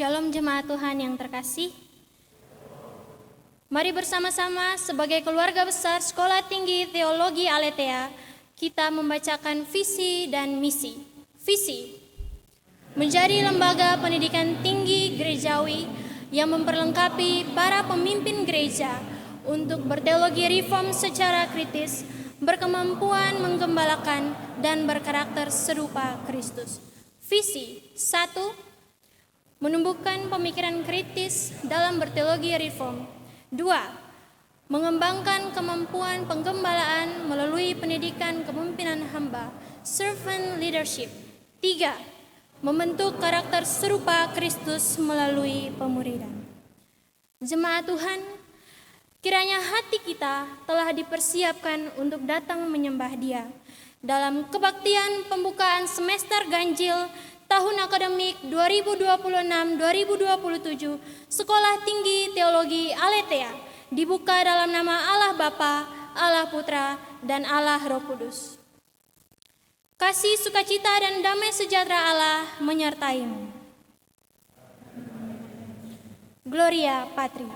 Shalom jemaat Tuhan yang terkasih. Mari bersama-sama sebagai keluarga besar Sekolah Tinggi Teologi Aletheia, kita membacakan visi dan misi. Visi: menjadi lembaga pendidikan tinggi gerejawi yang memperlengkapi para pemimpin gereja untuk berteologi reform secara kritis, berkemampuan menggembalakan, dan berkarakter serupa Kristus. Visi 1. Menumbuhkan pemikiran kritis dalam berteologi reform. 2. Mengembangkan kemampuan penggembalaan melalui pendidikan kepemimpinan hamba, servant leadership. 3. Membentuk karakter serupa Kristus melalui pemuridan. Jemaat Tuhan, kiranya hati kita telah dipersiapkan untuk datang menyembah Dia dalam kebaktian pembukaan semester ganjil tahun akademik 2026-2027, Sekolah Tinggi Teologi Aletheia dibuka dalam nama Allah Bapa, Allah Putra, dan Allah Roh Kudus. Kasih, sukacita, dan damai sejahtera Allah menyertaimu. Gloria Patri.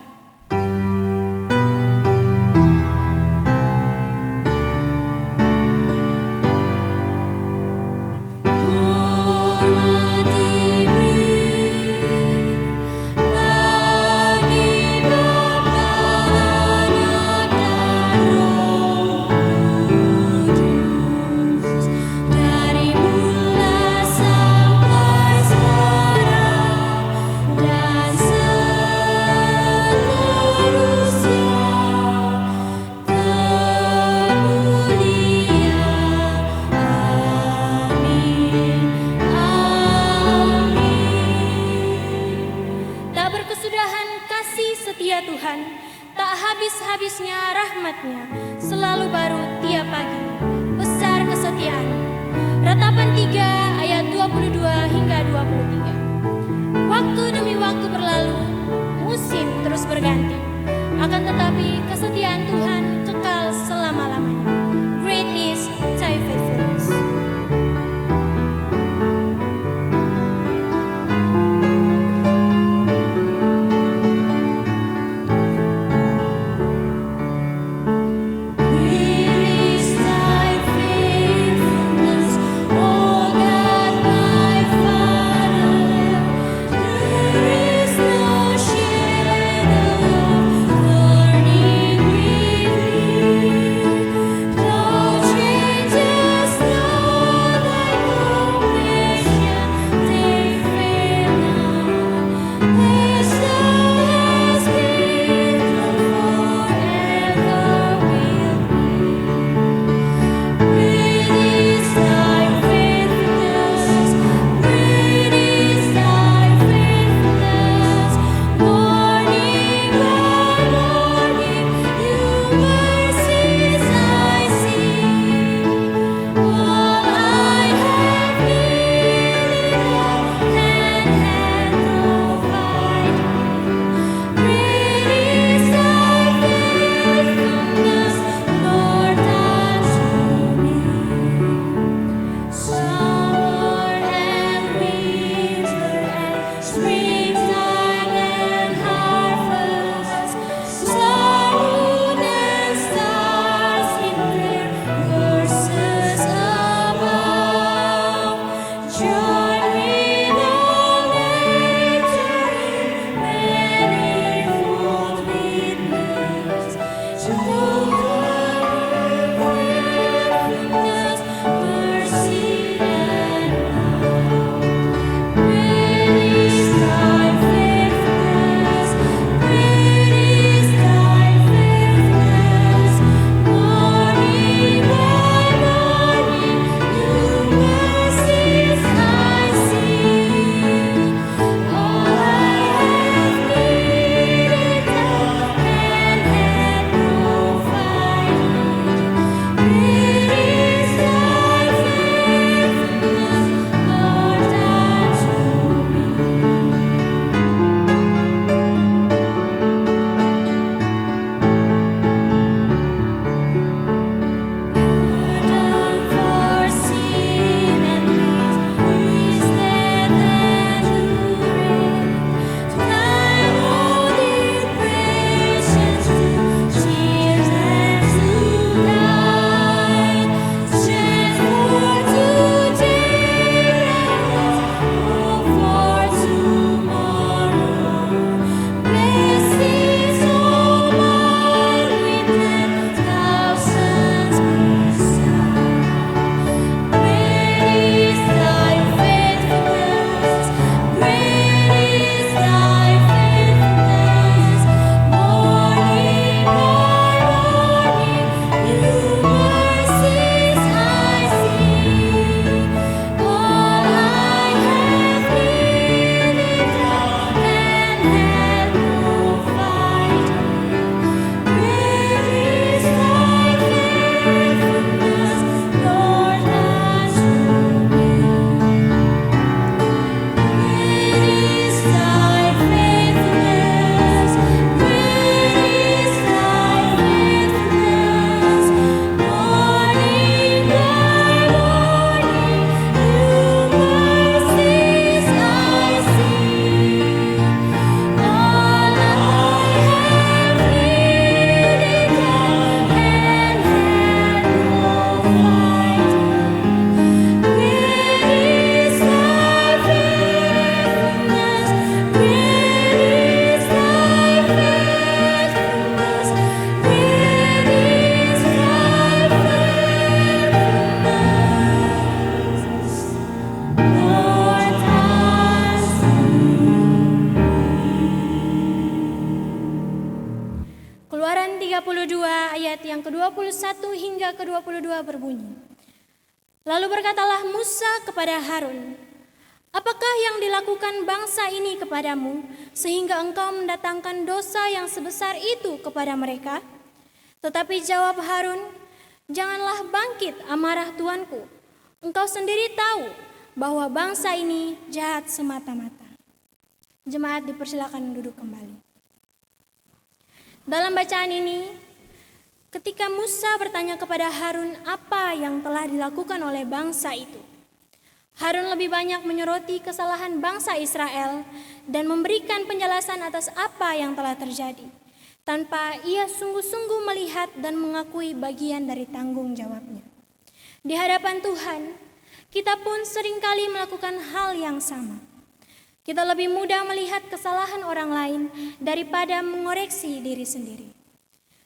Habis-habisnya rahmat-Nya selalu baru tiap pagi. Besar kesetiaan. Ratapan 3 ayat 22 hingga 23. Waktu demi waktu berlalu, musim terus berganti. Akan tetapi kesetiaan Tuhan kekal selama-lamanya. Great is thy faithfulness. Father, ayat yang ke-21 hingga ke-22 berbunyi. Lalu berkatalah Musa kepada Harun, apakah yang dilakukan bangsa ini kepadamu, sehingga engkau mendatangkan dosa yang sebesar itu kepada mereka? Tetapi jawab Harun, janganlah bangkit amarah Tuanku. Engkau sendiri tahu bahwa bangsa ini jahat semata-mata. Jemaat dipersilakan duduk kembali. Dalam bacaan ini, ketika Musa bertanya kepada Harun apa yang telah dilakukan oleh bangsa itu, Harun lebih banyak menyoroti kesalahan bangsa Israel dan memberikan penjelasan atas apa yang telah terjadi, tanpa ia sungguh-sungguh melihat dan mengakui bagian dari tanggung jawabnya. Di hadapan Tuhan, kita pun seringkali melakukan hal yang sama. Kita lebih mudah melihat kesalahan orang lain daripada mengoreksi diri sendiri.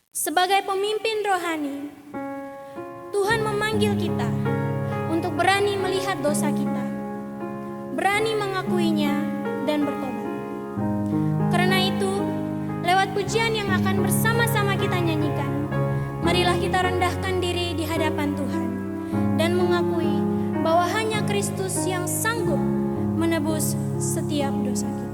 Sebagai pemimpin rohani, Tuhan memanggil kita untuk berani melihat dosa kita, berani mengakuinya dan bertobat. Karena itu, lewat pujian yang akan bersama-sama kita nyanyikan, marilah kita rendahkan diri di hadapan Tuhan dan mengakui bahwa hanya Kristus yang sanggup menebus setiap dosa kita.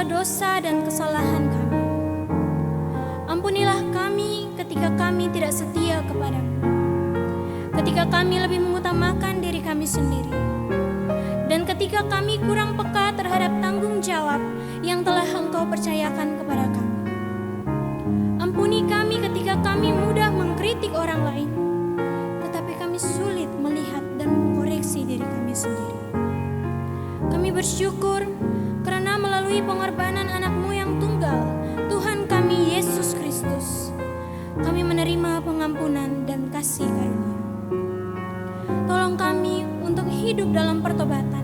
Dosa dan kesalahan kami. Ampunilah kami ketika kami tidak setia kepadamu, ketika kami lebih mengutamakan diri kami sendiri, dan ketika kami kurang peka terhadap tanggung jawab yang telah Engkau percayakan kepada kami. Ampuni kami ketika kami mudah mengkritik orang lain, tetapi kami sulit melihat dan mengoreksi diri kami sendiri. Kami bersyukur karena melalui pengorbanan anak-Mu yang tunggal, Tuhan kami Yesus Kristus, kami menerima pengampunan dan kasih karunia. Tolong kami untuk hidup dalam pertobatan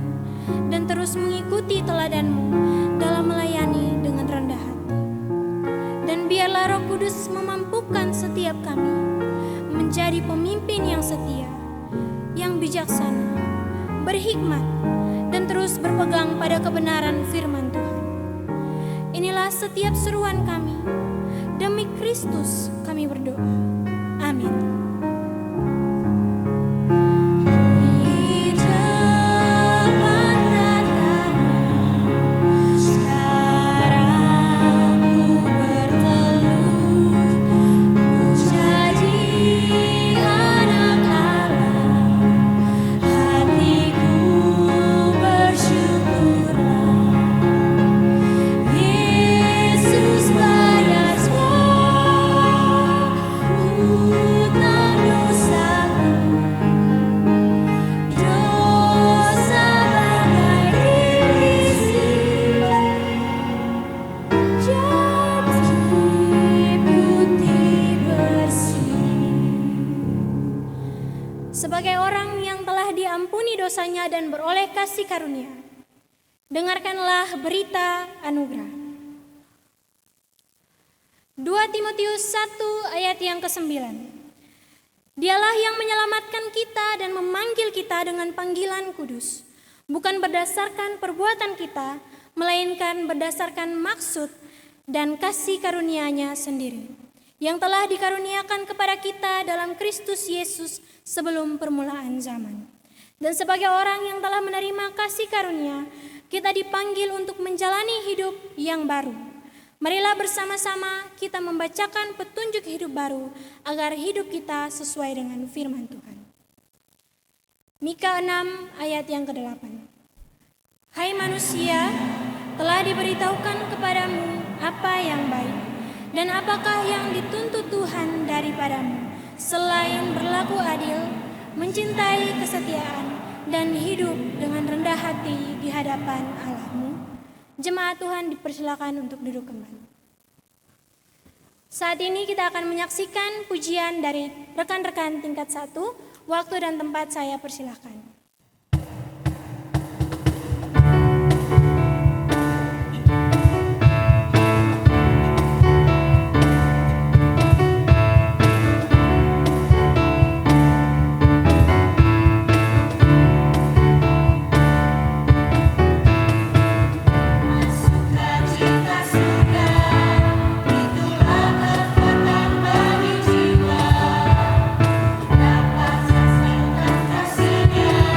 dan terus mengikuti teladan-Mu dalam melayani dengan rendah hati. Dan biarlah Roh Kudus memampukan setiap kami menjadi pemimpin yang setia, yang bijaksana, berhikmat, dan terus berpegang pada kebenaran firman Tuhan. Inilah setiap seruan kami. Demi Kristus kami berdoa. Amin. Sebagai orang yang telah diampuni dosanya dan beroleh kasih karunia, dengarkanlah berita anugerah. 2 Timotius 1 ayat yang ke-9. Dialah yang menyelamatkan kita dan memanggil kita dengan panggilan kudus, bukan berdasarkan perbuatan kita, melainkan berdasarkan maksud dan kasih karunia-Nya sendiri, yang telah dikaruniakan kepada kita dalam Kristus Yesus sebelum permulaan zaman. Dan sebagai orang yang telah menerima kasih karunia, kita dipanggil untuk menjalani hidup yang baru. Marilah bersama-sama kita membacakan petunjuk hidup baru agar hidup kita sesuai dengan firman Tuhan. Mika 6 ayat yang ke-8. Hai manusia, telah diberitahukan kepadamu apa yang baik dan apakah yang dituntut Tuhan daripadamu, selain berlaku adil, mencintai kesetiaan, dan hidup dengan rendah hati di hadapan Allahmu. Jemaat Tuhan dipersilakan untuk duduk kembali. Saat ini kita akan menyaksikan pujian dari rekan-rekan tingkat 1. Waktu dan tempat saya persilakan. Dapat saksikan kasih-Nya.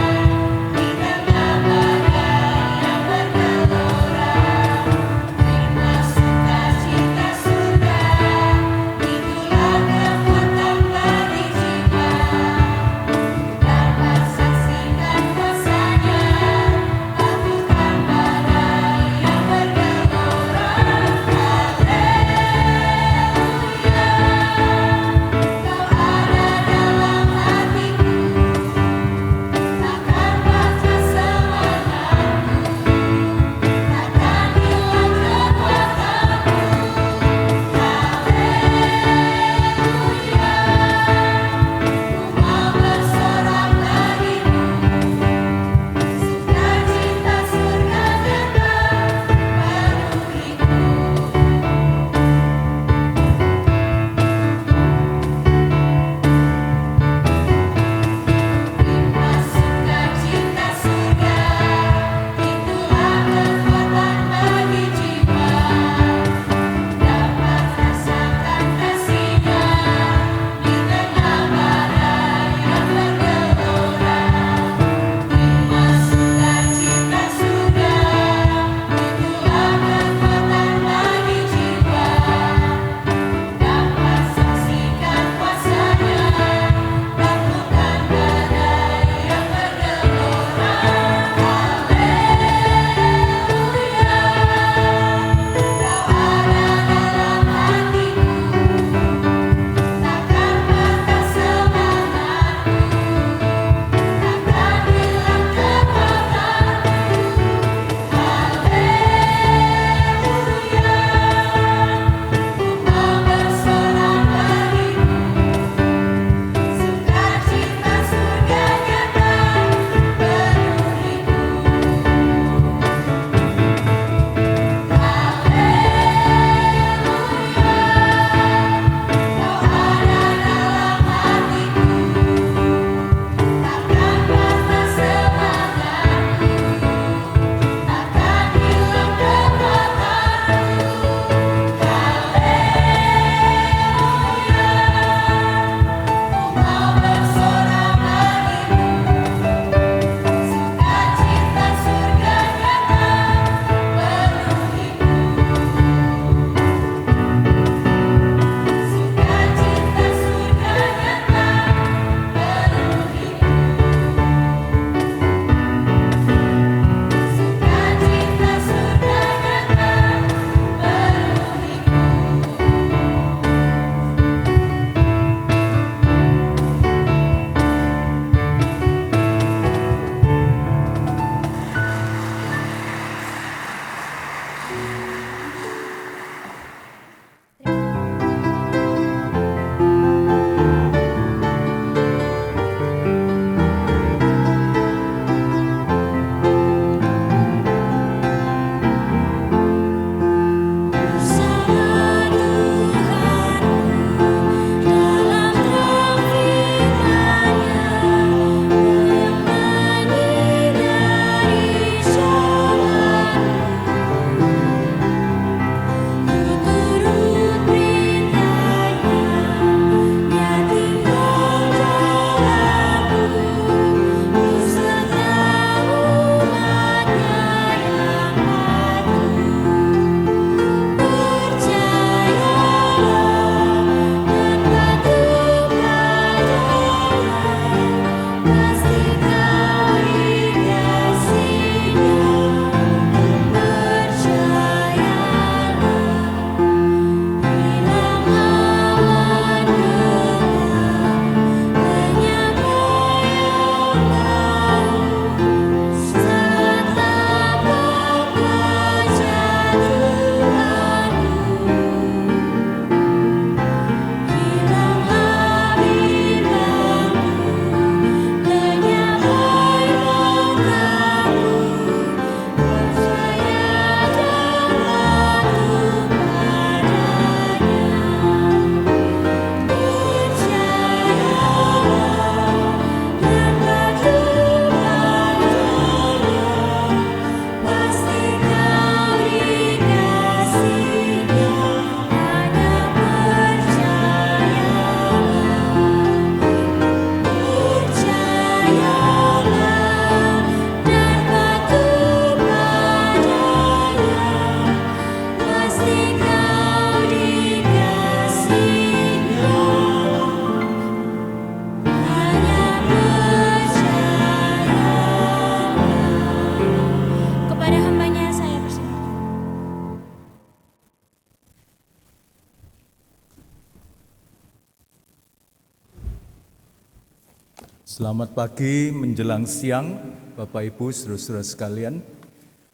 Selamat pagi menjelang siang Bapak Ibu saudara-saudara sekalian,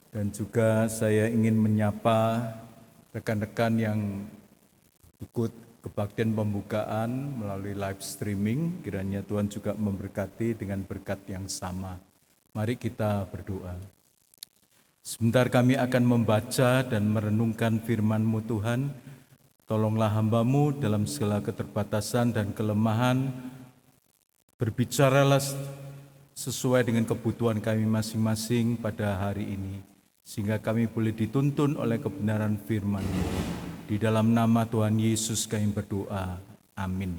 dan juga saya ingin menyapa rekan-rekan yang ikut kebaktian pembukaan melalui live streaming. Kiranya Tuhan juga memberkati dengan berkat yang sama. Mari kita berdoa. Sebentar kami akan membaca dan merenungkan firman-Mu Tuhan. Tolonglah hamba-Mu dalam segala keterbatasan dan kelemahan. Berbicaralah sesuai dengan kebutuhan kami masing-masing pada hari ini, sehingga kami boleh dituntun oleh kebenaran firman-Mu. Di dalam nama Tuhan Yesus kami berdoa. Amin.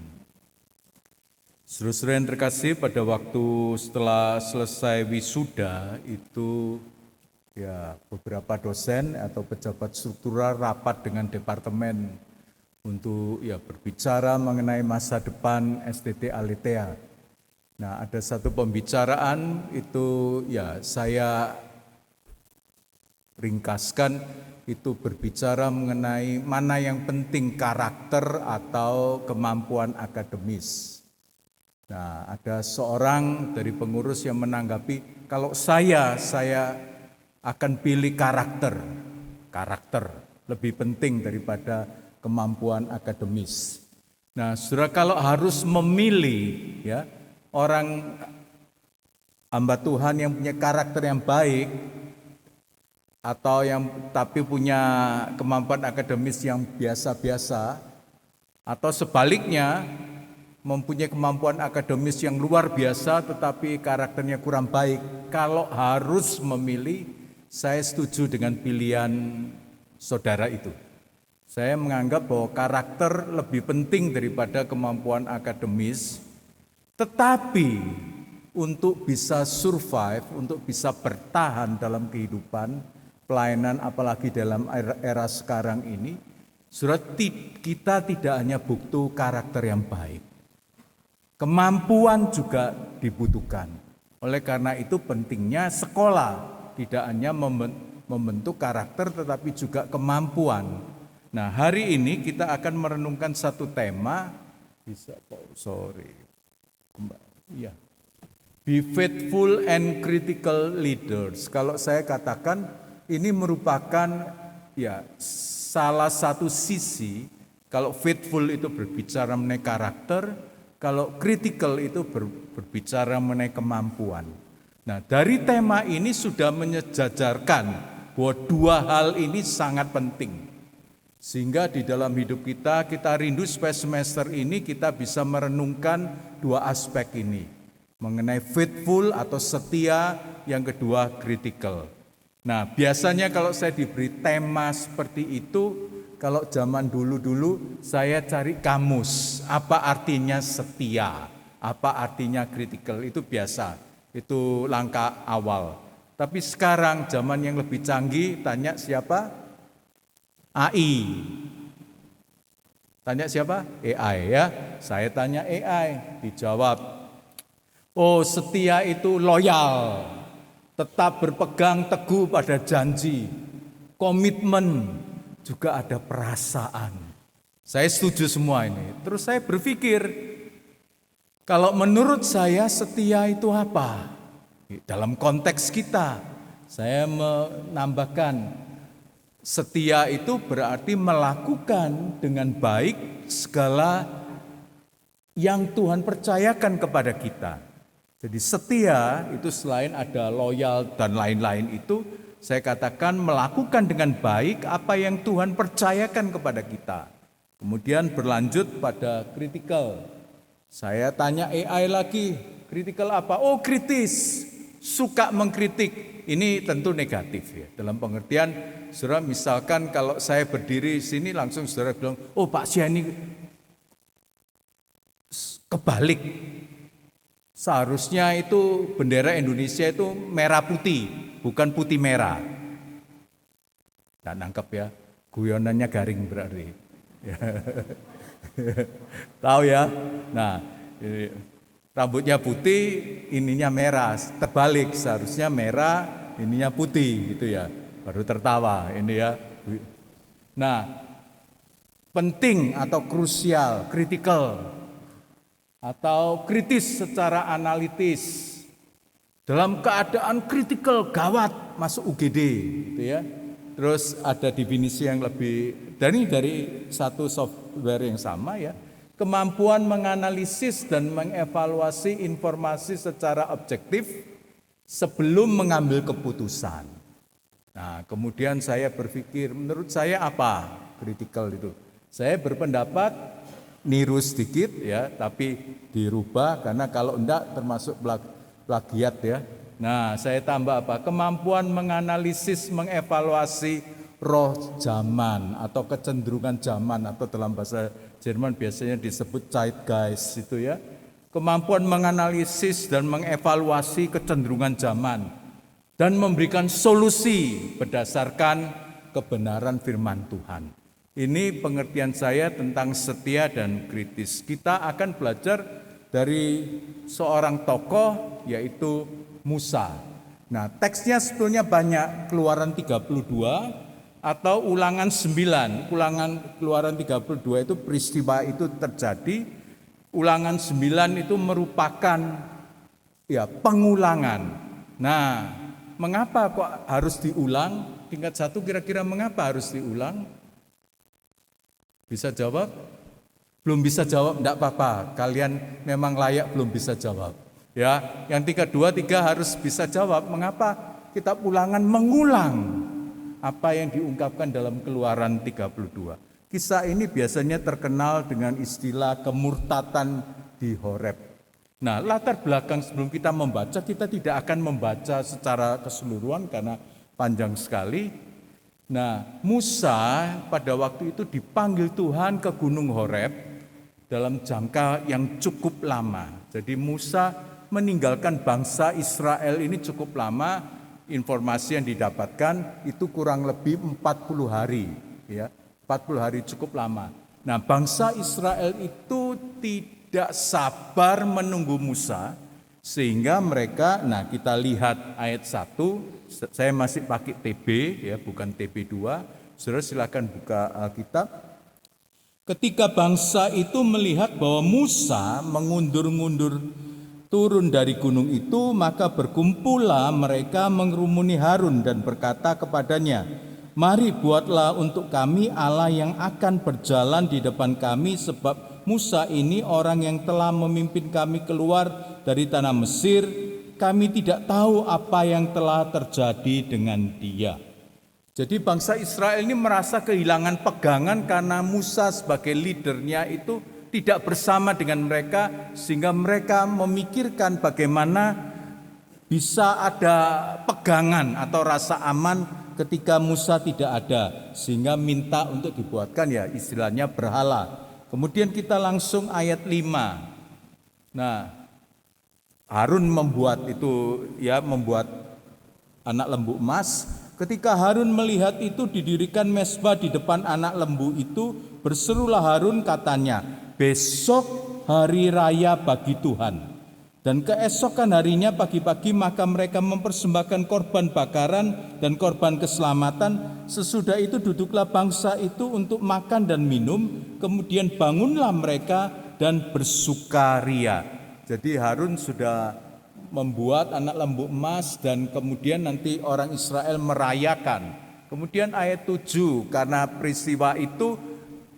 Saudara-saudara yang terkasih, pada waktu setelah selesai wisuda itu beberapa dosen atau pejabat struktural rapat dengan departemen untuk berbicara mengenai masa depan STT Aletheia. Nah, ada satu pembicaraan itu saya ringkaskan, itu berbicara mengenai mana yang penting, karakter atau kemampuan akademis. Nah, ada seorang dari pengurus yang menanggapi, kalau saya akan pilih karakter lebih penting daripada kemampuan akademis. Nah, saudara, kalau harus memilih orang hamba Tuhan yang punya karakter yang baik atau yang tapi punya kemampuan akademis yang biasa-biasa, atau sebaliknya mempunyai kemampuan akademis yang luar biasa tetapi karakternya kurang baik. Kalau harus memilih, saya setuju dengan pilihan saudara itu. Saya menganggap bahwa karakter lebih penting daripada kemampuan akademis. Tetapi untuk bisa survive, untuk bisa bertahan dalam kehidupan pelayanan, apalagi dalam era sekarang ini, kita tidak hanya butuh karakter yang baik, kemampuan juga dibutuhkan. Oleh karena itu pentingnya sekolah tidak hanya membentuk karakter tetapi juga kemampuan. Nah, hari ini kita akan merenungkan satu tema, Be faithful and critical leaders. Kalau saya katakan ini merupakan salah satu sisi. Kalau faithful itu berbicara mengenai karakter, kalau critical itu berbicara mengenai kemampuan. Nah, dari tema ini sudah menyejajarkan bahwa dua hal ini sangat penting. Sehingga di dalam hidup kita rindu supaya semester ini kita bisa merenungkan dua aspek ini. Mengenai faithful atau setia, yang kedua critical. Nah, biasanya kalau saya diberi tema seperti itu, kalau zaman dulu saya cari kamus, apa artinya setia, apa artinya critical, itu biasa, itu langkah awal. Tapi sekarang zaman yang lebih canggih, tanya siapa? AI. Tanya siapa? AI ya. Saya tanya AI, dijawab, oh, setia itu loyal, tetap berpegang teguh pada janji, komitmen, juga ada perasaan. Saya setuju semua ini. Terus saya berpikir, kalau menurut saya setia itu apa? Dalam konteks kita, saya menambahkan, setia itu berarti melakukan dengan baik segala yang Tuhan percayakan kepada kita. Jadi setia itu selain ada loyal dan lain-lain itu, saya katakan melakukan dengan baik apa yang Tuhan percayakan kepada kita. Kemudian berlanjut pada critical. Saya tanya AI lagi, critical apa? Oh, kritis, suka mengkritik. Ini tentu negatif ya. Dalam pengertian, saudara, misalkan kalau saya berdiri di sini langsung saudara bilang, oh Pak Sia ini kebalik. Seharusnya itu bendera Indonesia itu merah putih, bukan putih merah. Nah, nangkep ya, guyonannya garing berarti. Tahu ya? Nah, rambutnya putih, ininya merah, terbalik, seharusnya merah, ininya putih gitu ya. Baru tertawa ini ya. Nah, penting atau krusial, kritikal. atau kritis secara analitis. Dalam keadaan kritikal gawat masuk UGD gitu ya. Terus ada definisi yang lebih dari satu software yang sama ya. Kemampuan menganalisis dan mengevaluasi informasi secara objektif sebelum mengambil keputusan. Nah, kemudian saya berpikir, menurut saya apa kritikal itu? Saya berpendapat niru sedikit ya, tapi dirubah karena kalau enggak termasuk plagiat ya. Nah, saya tambah apa? Kemampuan menganalisis, mengevaluasi roh zaman atau kecenderungan zaman atau dalam bahasa Jerman biasanya disebut Zeitgeist itu ya. Kemampuan menganalisis dan mengevaluasi kecenderungan zaman dan memberikan solusi berdasarkan kebenaran firman Tuhan. Ini pengertian saya tentang setia dan kritis. Kita akan belajar dari seorang tokoh yaitu Musa. Nah, teksnya sebetulnya banyak, Keluaran 32 atau Ulangan 9. Keluaran 32 itu peristiwa itu terjadi. Ulangan 9 itu merupakan ya pengulangan. Nah, mengapa kok harus diulang? Tingkat 1 kira-kira mengapa harus diulang? Bisa jawab? Belum bisa jawab, enggak apa-apa. Kalian memang layak belum bisa jawab. Ya, yang 3 harus bisa jawab. Mengapa kitab Ulangan mengulang apa yang diungkapkan dalam Keluaran 32? Kisah ini biasanya terkenal dengan istilah kemurtatan di Horeb. Nah, latar belakang sebelum kita membaca, kita tidak akan membaca secara keseluruhan karena panjang sekali. Nah, Musa pada waktu itu dipanggil Tuhan ke Gunung Horeb dalam jangka yang cukup lama. Jadi Musa meninggalkan bangsa Israel ini cukup lama. Informasi yang didapatkan itu kurang lebih 40 hari ya. 40 hari cukup lama. Nah, bangsa Israel itu tidak sabar menunggu Musa sehingga mereka, nah kita lihat ayat 1, saya masih pakai TB ya, bukan TB2. Saudara silakan buka Alkitab. Ketika bangsa itu melihat bahwa Musa mengundur-ngundur turun dari gunung itu, maka berkumpullah mereka mengerumuni Harun dan berkata kepadanya, "Mari buatlah untuk kami Allah yang akan berjalan di depan kami, sebab Musa ini orang yang telah memimpin kami keluar dari tanah Mesir. Kami tidak tahu apa yang telah terjadi dengan dia." Jadi bangsa Israel ini merasa kehilangan pegangan karena Musa sebagai leadernya itu tidak bersama dengan mereka, sehingga mereka memikirkan bagaimana bisa ada pegangan atau rasa aman ketika Musa tidak ada, sehingga minta untuk dibuatkan ya istilahnya berhala. Kemudian kita langsung ayat 5. Nah, Harun membuat anak lembu emas. Ketika Harun melihat itu, didirikan mezbah di depan anak lembu itu, berserulah Harun katanya, "Besok hari raya bagi Tuhan." Dan keesokan harinya pagi-pagi maka mereka mempersembahkan korban bakaran dan korban keselamatan. Sesudah itu duduklah bangsa itu untuk makan dan minum. Kemudian bangunlah mereka dan bersukaria. Jadi Harun sudah membuat anak lembu emas dan kemudian nanti orang Israel merayakan. Kemudian ayat 7, karena peristiwa itu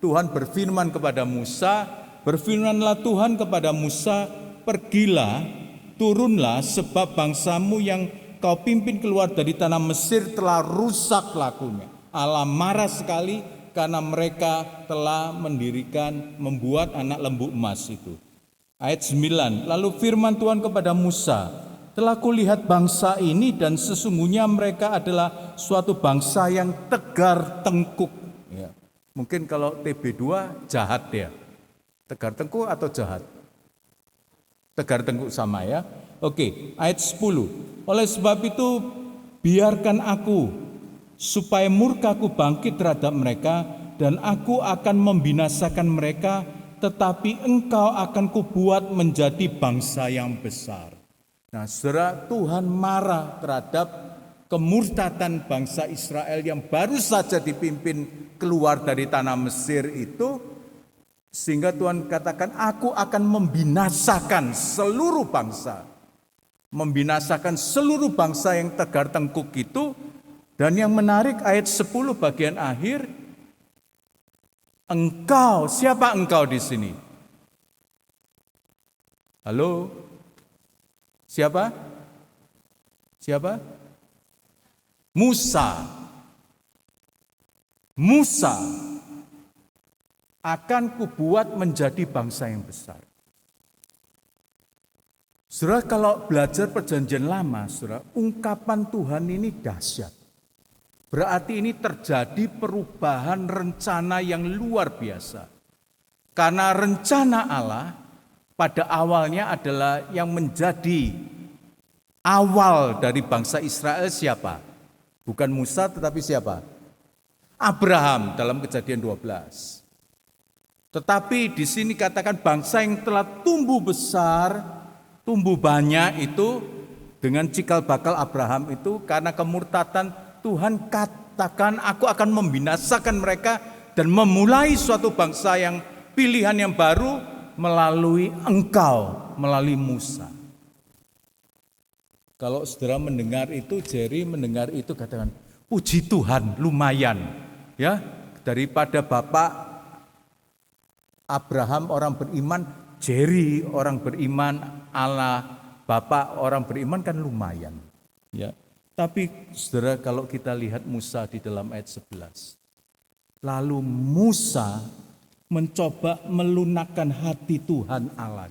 Tuhan berfirman kepada Musa, berfirmanlah Tuhan kepada Musa, "Pergilah, turunlah, sebab bangsamu yang kau pimpin keluar dari tanah Mesir telah rusak lakunya." Allah marah sekali karena mereka telah membuat anak lembu emas itu. Ayat 9, lalu firman Tuhan kepada Musa, "Telah kulihat bangsa ini dan sesungguhnya mereka adalah suatu bangsa yang tegar tengkuk." Ya. Mungkin kalau TB2 jahat ya. Tegar tengkuk atau jahat? Tegar tengkuk sama ya. Oke, ayat 10. "Oleh sebab itu biarkan aku supaya murkaku bangkit terhadap mereka dan aku akan membinasakan mereka, tetapi engkau akan kubuat menjadi bangsa yang besar." Nah, saudara, Tuhan marah terhadap kemurtatan bangsa Israel yang baru saja dipimpin keluar dari tanah Mesir itu, Sehingga Tuhan katakan, aku akan membinasakan seluruh bangsa. Membinasakan seluruh bangsa yang tegar tengkuk itu. Dan yang menarik ayat 10 bagian akhir, engkau, siapa engkau di sini? Halo? Siapa? Siapa? Musa. Musa akan kubuat menjadi bangsa yang besar. Saudara, kalau belajar perjanjian lama, saudara, ungkapan Tuhan ini dahsyat. Berarti ini terjadi perubahan rencana yang luar biasa. Karena rencana Allah pada awalnya adalah yang menjadi awal dari bangsa Israel siapa? Bukan Musa tetapi siapa? Abraham dalam Kejadian 12. Tetapi di sini katakan bangsa yang telah tumbuh besar, tumbuh banyak itu dengan cikal bakal Abraham itu karena kemurtatan Tuhan katakan aku akan membinasakan mereka dan memulai suatu bangsa yang pilihan yang baru melalui engkau, melalui Musa. Kalau saudara mendengar itu, Jerry mendengar itu katakan, puji Tuhan, lumayan. Ya, daripada Bapak Abraham orang beriman, Jerry orang beriman, Allah Bapak orang beriman kan lumayan. Ya. Tapi saudara kalau kita lihat Musa di dalam ayat 11. Lalu Musa mencoba melunakkan hati Tuhan Allah.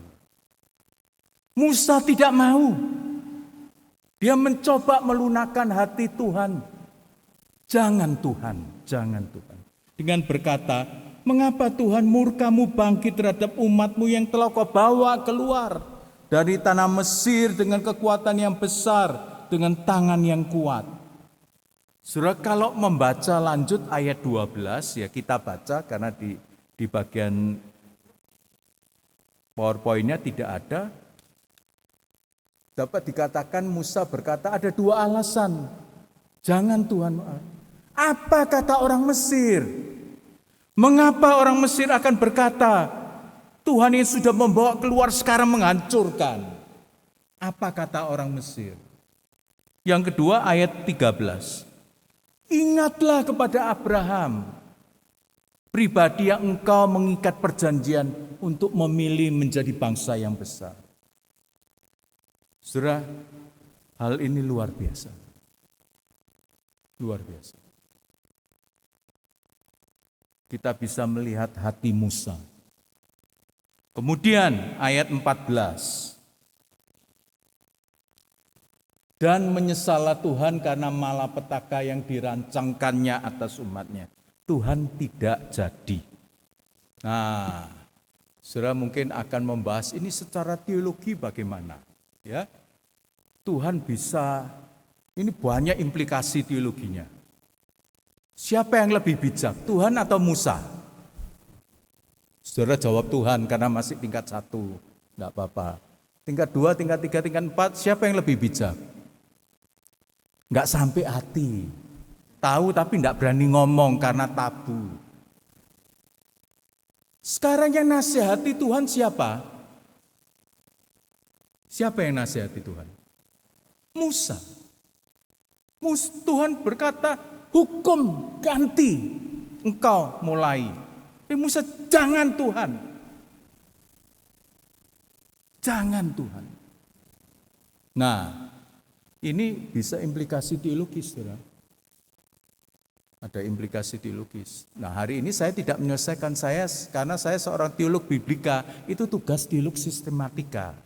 Musa tidak mau. Dia mencoba melunakkan hati Tuhan. Jangan Tuhan, jangan Tuhan. Dengan berkata, mengapa Tuhan murkamu bangkit terhadap umatmu yang telah kau bawa keluar dari tanah Mesir dengan kekuatan yang besar, dengan tangan yang kuat. Saudara, kalau membaca lanjut ayat 12 ya kita baca karena di bagian PowerPoint-nya tidak ada. Dapat dikatakan Musa berkata ada dua alasan. Jangan Tuhan. Apa kata orang Mesir? Mengapa orang Mesir akan berkata Tuhan yang sudah membawa keluar sekarang menghancurkan? Apa kata orang Mesir? Yang kedua ayat 13. Ingatlah kepada Abraham, pribadi yang engkau mengikat perjanjian untuk memilih menjadi bangsa yang besar. Saudara, hal ini luar biasa. Luar biasa. Kita bisa melihat hati Musa. Kemudian ayat 14. Dan menyesallah Tuhan karena malapetaka yang dirancangkannya atas umatnya. Tuhan tidak jadi. Nah, saudara mungkin akan membahas ini secara teologi bagaimana. Ya, Tuhan bisa, ini banyak implikasi teologinya. Siapa yang lebih bijak, Tuhan atau Musa? Saudara jawab Tuhan karena masih tingkat 1, enggak apa-apa. Tingkat 2, tingkat 3, tingkat 4, siapa yang lebih bijak? Enggak sampai hati. Tahu tapi enggak berani ngomong karena tabu. Sekarang yang nasihati Tuhan siapa? Siapa yang nasihati Tuhan? Musa. Tuhan berkata, hukum ganti, engkau mulai. Tapi Musa, jangan Tuhan. Jangan Tuhan. Nah, ini bisa implikasi teologis, saudara. Ada implikasi teologis. Nah, hari ini saya tidak menyelesaikan karena saya seorang teolog biblika, itu tugas teolog sistematika.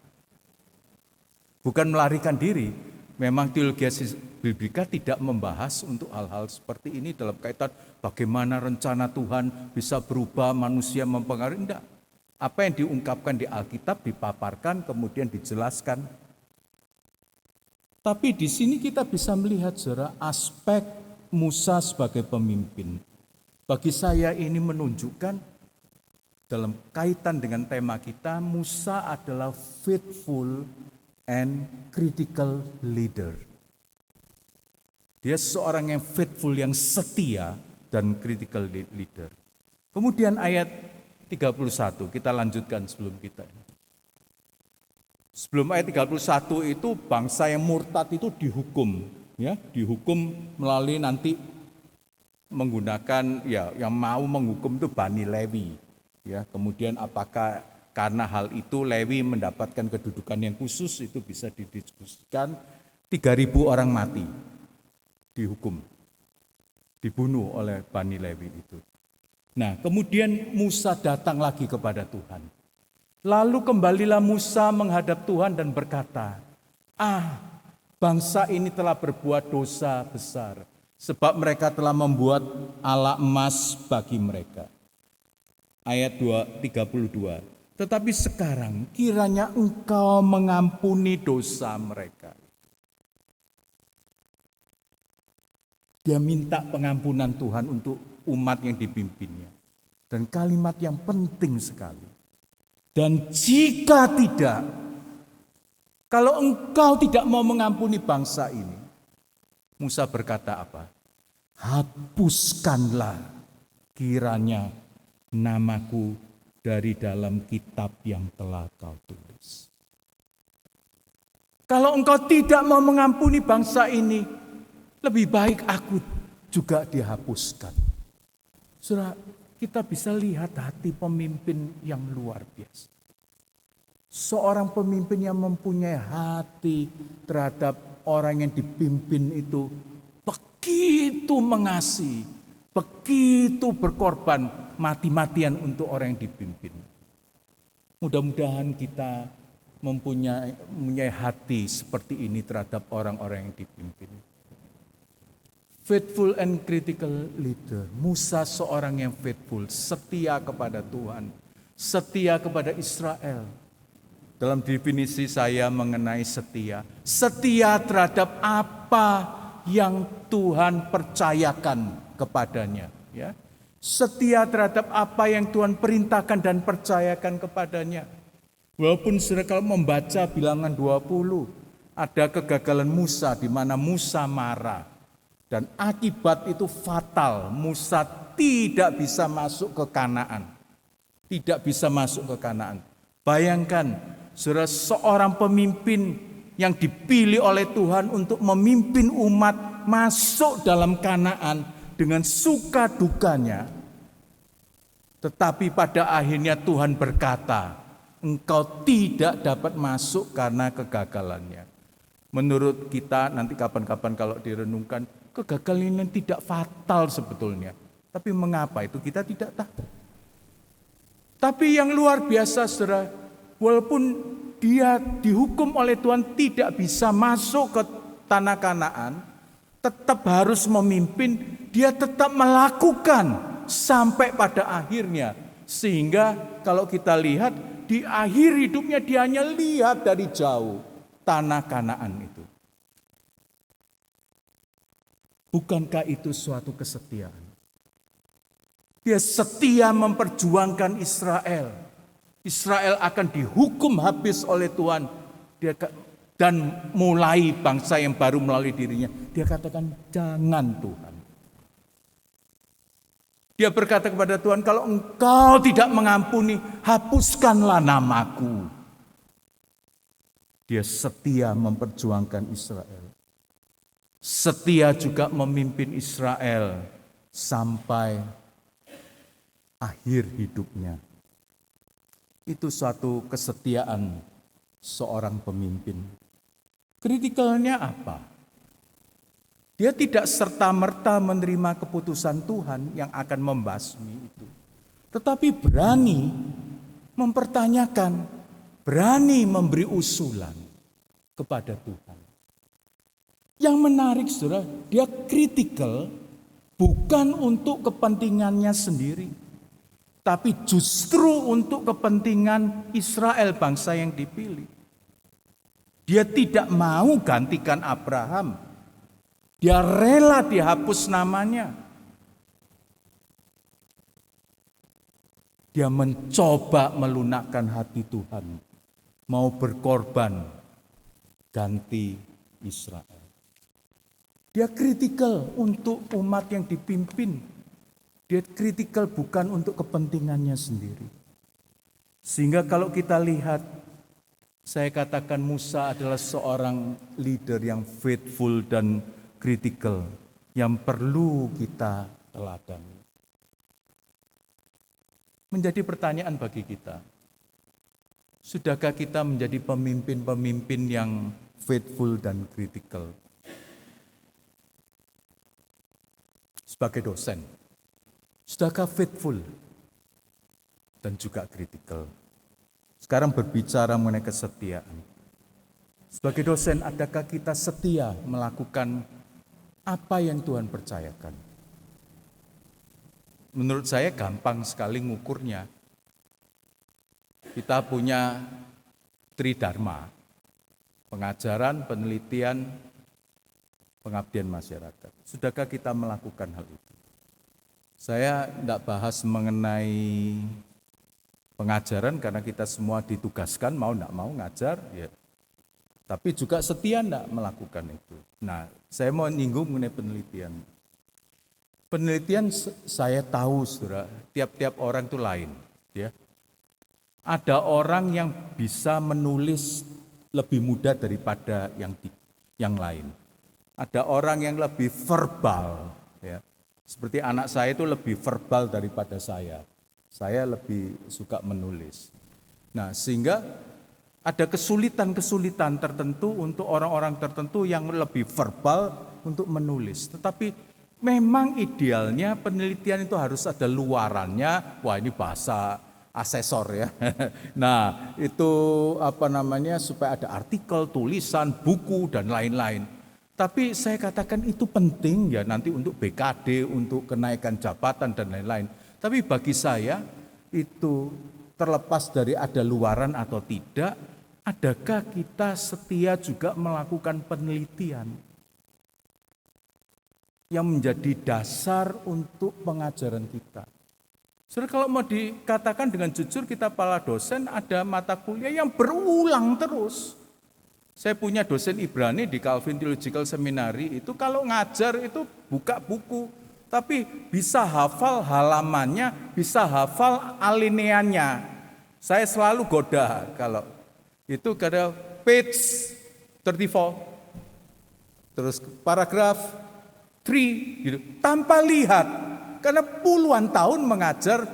Bukan melarikan diri. Memang teologi biblika tidak membahas untuk hal-hal seperti ini dalam kaitan bagaimana rencana Tuhan bisa berubah, manusia mempengaruhi. Tidak. Apa yang diungkapkan di Alkitab dipaparkan kemudian dijelaskan. Tapi di sini kita bisa melihat saudara aspek Musa sebagai pemimpin. Bagi saya ini menunjukkan dalam kaitan dengan tema kita, Musa adalah faithful and critical leader. Dia seorang yang faithful, yang setia dan critical leader. Kemudian ayat 31, kita lanjutkan sebelum kita. Sebelum ayat 31 itu bangsa yang murtad itu dihukum, ya, dihukum melalui nanti menggunakan ya yang mau menghukum itu Bani Lewi, ya. Kemudian apakah karena hal itu Lewi mendapatkan kedudukan yang khusus itu bisa didiskusikan. 3.000 orang mati dihukum, dibunuh oleh Bani Lewi itu. Nah, kemudian Musa datang lagi kepada Tuhan. Lalu kembalilah Musa menghadap Tuhan dan berkata, bangsa ini telah berbuat dosa besar, sebab mereka telah membuat ala emas bagi mereka. Ayat 32. Tetapi sekarang kiranya engkau mengampuni dosa mereka. Dia minta pengampunan Tuhan untuk umat yang dipimpinnya. Dan kalimat yang penting sekali. Dan jika tidak, kalau engkau tidak mau mengampuni bangsa ini, Musa berkata apa? Hapuskanlah kiranya namaku dari dalam kitab yang telah kau tulis. Kalau engkau tidak mau mengampuni bangsa ini, lebih baik aku juga dihapuskan. Saudara, kita bisa lihat hati pemimpin yang luar biasa. Seorang pemimpin yang mempunyai hati terhadap orang yang dipimpin itu begitu mengasihi, begitu berkorban mati-matian untuk orang yang dipimpin. Mudah-mudahan kita mempunyai hati seperti ini terhadap orang-orang yang dipimpin. Faithful and critical leader. Musa seorang yang faithful, setia kepada Tuhan, setia kepada Israel. Dalam definisi saya mengenai setia, setia terhadap apa yang Tuhan percayakan kepadanya, ya. Setia terhadap apa yang Tuhan perintahkan dan percayakan kepadanya. Walaupun saudara kalau membaca Bilangan 20, ada kegagalan Musa di mana Musa marah. Dan akibat itu fatal, Musa tidak bisa masuk ke Kanaan. Tidak bisa masuk ke Kanaan. Bayangkan, saudara, seorang pemimpin yang dipilih oleh Tuhan untuk memimpin umat masuk dalam Kanaan dengan suka dukanya. Tetapi pada akhirnya Tuhan berkata, engkau tidak dapat masuk karena kegagalannya. Menurut kita nanti kapan-kapan kalau direnungkan, kegagalan ini tidak fatal sebetulnya. Tapi mengapa itu kita tidak tahu. Tapi yang luar biasa saudara, walaupun dia dihukum oleh Tuhan tidak bisa masuk ke tanah Kanaan, tetap harus memimpin, dia tetap melakukan sampai pada akhirnya. Sehingga kalau kita lihat di akhir hidupnya dia hanya lihat dari jauh tanah Kanaan itu. Bukankah itu suatu kesetiaan? Dia setia memperjuangkan Israel. Israel akan dihukum habis oleh Tuhan. Dan mulai bangsa yang baru melalui dirinya. Dia katakan, jangan Tuhan. Dia berkata kepada Tuhan, kalau engkau tidak mengampuni, hapuskanlah namaku. Dia setia memperjuangkan Israel. Setia juga memimpin Israel sampai akhir hidupnya. Itu suatu kesetiaan seorang pemimpin. Kritikalnya apa? Dia tidak serta-merta menerima keputusan Tuhan yang akan membasmi itu. Tetapi berani mempertanyakan, berani memberi usulan kepada Tuhan. Yang menarik saudara, dia kritikal bukan untuk kepentingannya sendiri. Tapi justru untuk kepentingan Israel, bangsa yang dipilih. Dia tidak mau gantikan Abraham. Dia rela dihapus namanya. Dia mencoba melunakkan hati Tuhan. Mau berkorban ganti Israel. Dia kritikal untuk umat yang dipimpin. Dia kritikal bukan untuk kepentingannya sendiri. Sehingga kalau kita lihat, saya katakan Musa adalah seorang leader yang faithful dan kritikal, yang perlu kita teladani. Menjadi pertanyaan bagi kita, sudahkah kita menjadi pemimpin-pemimpin yang faithful dan kritikal? Sebagai dosen, sudahkah faithful dan juga kritikal? Sekarang berbicara mengenai kesetiaan. Sebagai dosen, adakah kita setia melakukan apa yang Tuhan percayakan? Menurut saya gampang sekali ngukurnya. Kita punya tridharma, pengajaran, penelitian, pengabdian masyarakat. Sudahkah kita melakukan hal itu? Saya tidak bahas mengenai pengajaran karena kita semua ditugaskan, mau tidak mau ngajar, ya. Tapi juga setia tidak melakukan itu. Nah, saya mau nyinggung mengenai penelitian. Penelitian saya tahu, saudara, tiap-tiap orang itu lain. Ya. Ada orang yang bisa menulis lebih mudah daripada yang lain. Ada orang yang lebih verbal. Ya. Seperti anak saya itu lebih verbal daripada saya. Saya lebih suka menulis. Nah, sehingga ada kesulitan-kesulitan tertentu untuk orang-orang tertentu yang lebih verbal untuk menulis. Tetapi memang idealnya penelitian itu harus ada luarannya. Wah, ini bahasa asesor ya. Nah, itu supaya ada artikel, tulisan, buku dan lain-lain. Tapi saya katakan itu penting ya nanti untuk BKD, untuk kenaikan jabatan dan lain-lain. Tapi bagi saya itu terlepas dari ada luaran atau tidak, adakah kita setia juga melakukan penelitian yang menjadi dasar untuk pengajaran kita. Saudara, kalau mau dikatakan dengan jujur, kita para dosen ada mata kuliah yang berulang terus. Saya punya dosen Ibrani di Calvin Theological Seminary, itu kalau ngajar itu buka buku, tapi bisa hafal halamannya, bisa hafal alineannya. Saya selalu goda kalau itu ada page 34, terus paragraf 3, gitu, tanpa lihat, karena puluhan tahun mengajar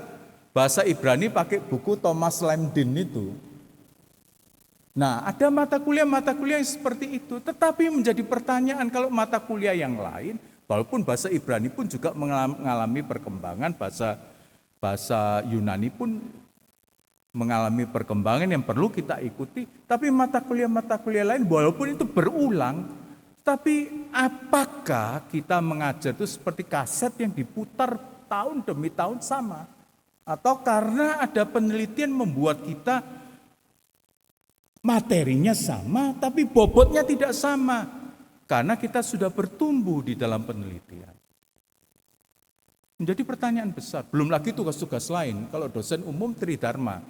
bahasa Ibrani pakai buku Thomas Lamdin itu. Nah, ada mata kuliah yang seperti itu, tetapi menjadi pertanyaan kalau mata kuliah yang lain, walaupun bahasa Ibrani pun juga mengalami perkembangan, bahasa Yunani pun mengalami perkembangan yang perlu kita ikuti, tapi mata kuliah lain walaupun itu berulang, tapi apakah kita mengajar itu seperti kaset yang diputar tahun demi tahun sama? Atau karena ada penelitian membuat kita materinya sama tapi bobotnya tidak sama? Karena kita sudah bertumbuh di dalam penelitian. Menjadi pertanyaan besar. Belum lagi tugas-tugas lain. Kalau dosen umum tridharma,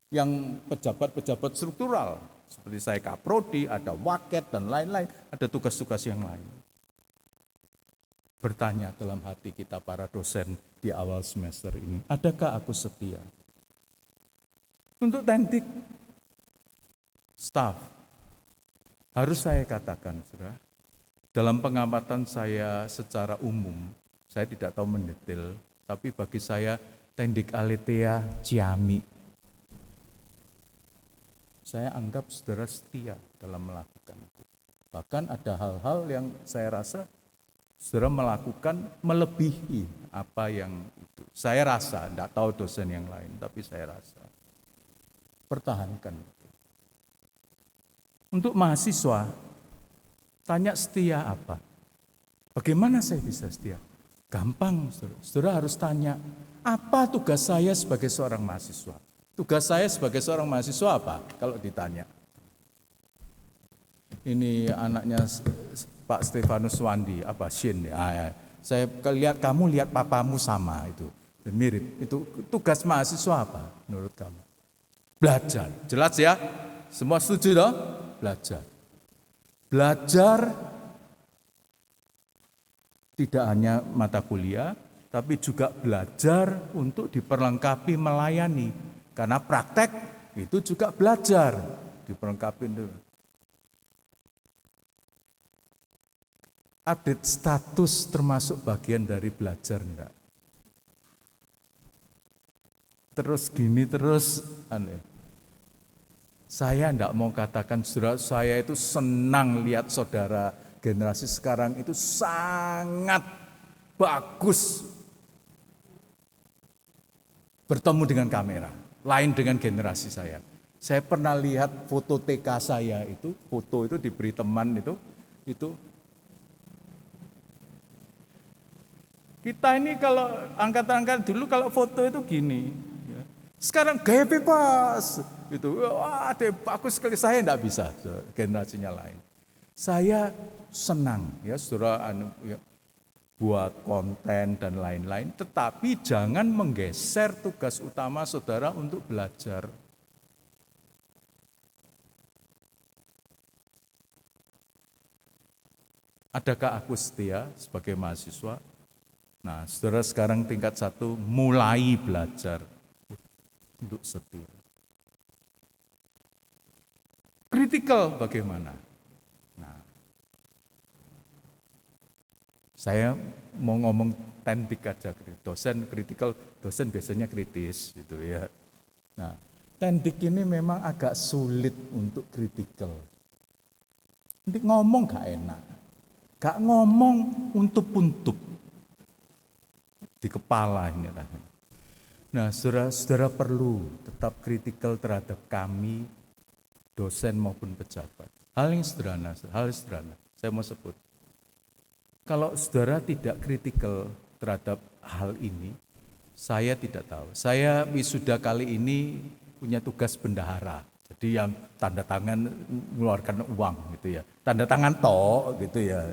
yang pejabat-pejabat struktural. Seperti saya kaprodi, ada waket dan lain-lain, ada tugas-tugas yang lain. Bertanya dalam hati kita para dosen di awal semester ini, adakah aku setia? Untuk teknik staff, harus saya katakan, saudara, dalam pengamatan saya secara umum, saya tidak tahu mendetail, tapi bagi saya teknik Aletheia Ciami, saya anggap saudara setia dalam melakukan itu. Bahkan ada hal-hal yang saya rasa saudara melakukan melebihi apa yang itu. Saya rasa, tidak tahu dosen yang lain, tapi saya rasa. Pertahankan. Untuk mahasiswa, tanya setia apa? Bagaimana saya bisa setia? Gampang, saudara. Saudara harus tanya, apa tugas saya sebagai seorang mahasiswa? Tugas saya sebagai seorang mahasiswa apa? Kalau ditanya. Ini anaknya Pak Stefanus Wandi, Shin. Ya. Saya lihat kamu lihat papamu sama itu. Mirip. Itu tugas mahasiswa apa menurut kamu? Belajar. Jelas ya? Semua setuju dong? Belajar. Belajar tidak hanya mata kuliah, tapi juga belajar untuk diperlengkapi melayani. Karena praktek itu juga belajar, diperlengkapi itu. Update status termasuk bagian dari belajar enggak? Terus gini terus aneh. Saya enggak mau katakan saudara, saya itu senang lihat saudara generasi sekarang itu sangat bagus bertemu dengan kamera, lain dengan generasi saya. Saya pernah lihat foto TK saya itu, foto itu diberi teman itu kita ini kalau angkatan-angkatan dulu kalau foto itu gini, ya. Sekarang gaya bebas, gitu. Wah, bagus sekali. Saya enggak bisa, generasinya lain. Saya senang, ya, saudara, ya, buat konten dan lain-lain. Tetapi jangan menggeser tugas utama saudara untuk belajar. Adakah aku setia sebagai mahasiswa? Nah, saudara sekarang tingkat 1 mulai belajar untuk setia. Kritikal bagaimana? Nah, saya mau ngomong tendik aja, dosen kritikal, dosen biasanya kritis gitu ya. Nah, tendik ini memang agak sulit untuk kritikal. Nanti ngomong gak enak, gak ngomong untuk di kepala ini. Nah, saudara perlu tetap kritikal terhadap kami, dosen maupun pejabat. Hal yang sederhana, saya mau sebut. Kalau saudara tidak kritikal terhadap hal ini, saya tidak tahu. Saya wisuda kali ini punya tugas bendahara. Jadi yang tanda tangan mengeluarkan uang gitu ya. Tanda tangan toh gitu ya.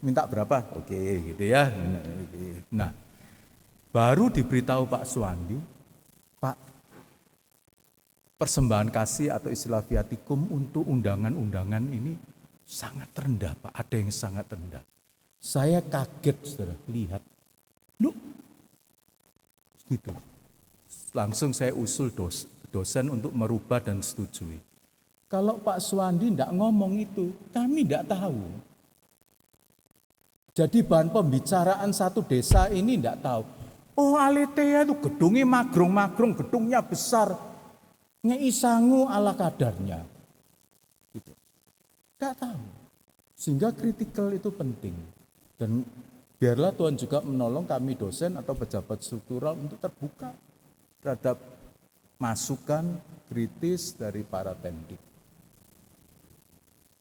Minta berapa? Oke gitu ya. Nah, baru diberitahu Pak Suwandi, Pak, persembahan kasih atau istilah viatikum untuk undangan-undangan ini sangat rendah, Pak. Ada yang sangat rendah. Saya kaget, saudara, lihat. Loh, gitu. Langsung saya usul dosen untuk merubah dan setujui. Kalau Pak Suwandi tidak ngomong itu, kami tidak tahu. Jadi bahan pembicaraan satu desa ini tidak tahu. Oh, Aletea itu gedungnya magrong-magrong, gedungnya besar. Ngeisangu ala kadarnya. Gitu. Tidak tahu. Sehingga kritikal itu penting. Dan biarlah Tuhan juga menolong kami dosen atau pejabat struktural untuk terbuka terhadap masukan kritis dari para tendik.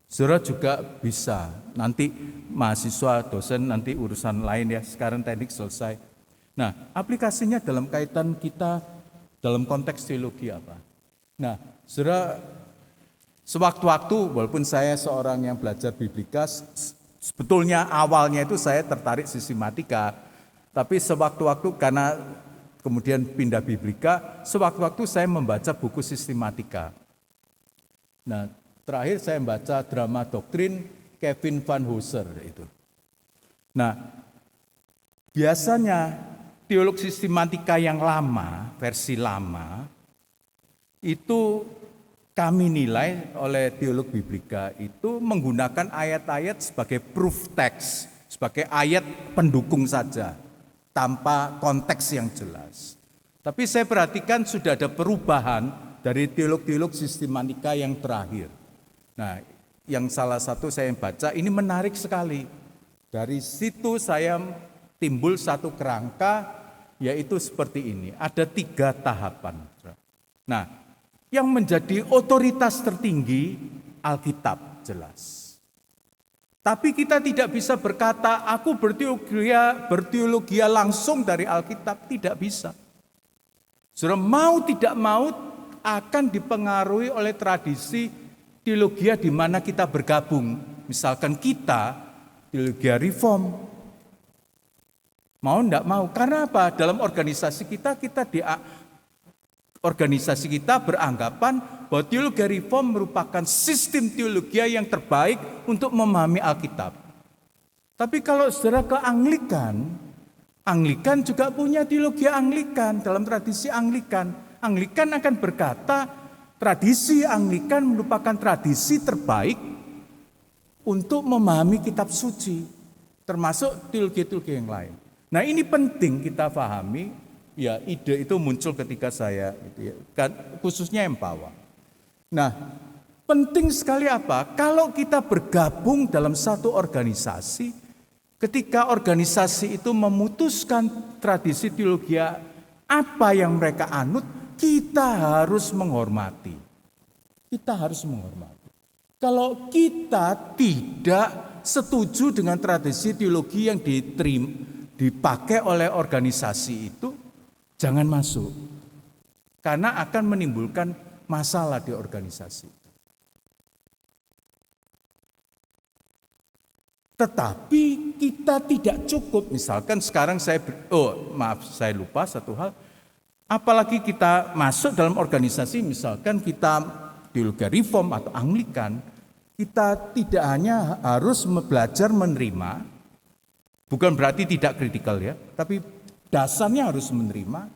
Saudara juga bisa, nanti mahasiswa, dosen, nanti urusan lain ya, sekarang tendik selesai. Nah, aplikasinya dalam kaitan kita, dalam konteks teologi apa? Nah, saudara, sewaktu-waktu, walaupun saya seorang yang belajar biblika, sebetulnya awalnya itu saya tertarik sistematika, tapi sewaktu-waktu karena kemudian pindah biblika, sewaktu-waktu saya membaca buku sistematika. Nah, terakhir saya membaca drama doktrin Kevin Van Hooser itu. Nah, biasanya teolog sistematika yang lama, versi lama, itu kami nilai oleh teolog biblika itu menggunakan ayat-ayat sebagai proof text, sebagai ayat pendukung saja, tanpa konteks yang jelas. Tapi saya perhatikan sudah ada perubahan dari teolog-teolog sistematika yang terakhir. Nah, yang salah satu saya baca ini menarik sekali. Dari situ saya timbul satu kerangka, yaitu seperti ini. Ada 3 tahapan. Nah, yang menjadi otoritas tertinggi Alkitab jelas. Tapi kita tidak bisa berkata, aku berteologia langsung dari Alkitab. Tidak bisa. Saudara, mau tidak mau akan dipengaruhi oleh tradisi teologi di mana kita bergabung. Misalkan kita, teologi reform. Mau enggak mau, karena apa? Dalam organisasi kita beranggapan bahwa teologi reform merupakan sistem teologi yang terbaik untuk memahami Alkitab. Tapi kalau saudara ke Anglikan, Anglikan juga punya teologi Anglikan. Dalam tradisi Anglikan, Anglikan akan berkata, tradisi Anglikan merupakan tradisi terbaik untuk memahami kitab suci, termasuk teologi-teologi yang lain. Nah, ini penting kita pahami. Ya, ide itu muncul ketika saya khususnya Empower. Nah, penting sekali apa? Kalau kita bergabung dalam satu organisasi, ketika organisasi itu memutuskan tradisi teologi apa yang mereka anut, kita harus menghormati. Kita harus menghormati. Kalau kita tidak setuju dengan tradisi teologi yang dipakai oleh organisasi itu, jangan masuk. Karena akan menimbulkan masalah di organisasi. Tetapi kita tidak cukup. Misalkan sekarang saya lupa satu hal. Apalagi kita masuk dalam organisasi, misalkan kita teologi reform atau Anglikan, kita tidak hanya harus belajar menerima, bukan berarti tidak kritikal ya, tapi dasarnya harus menerima,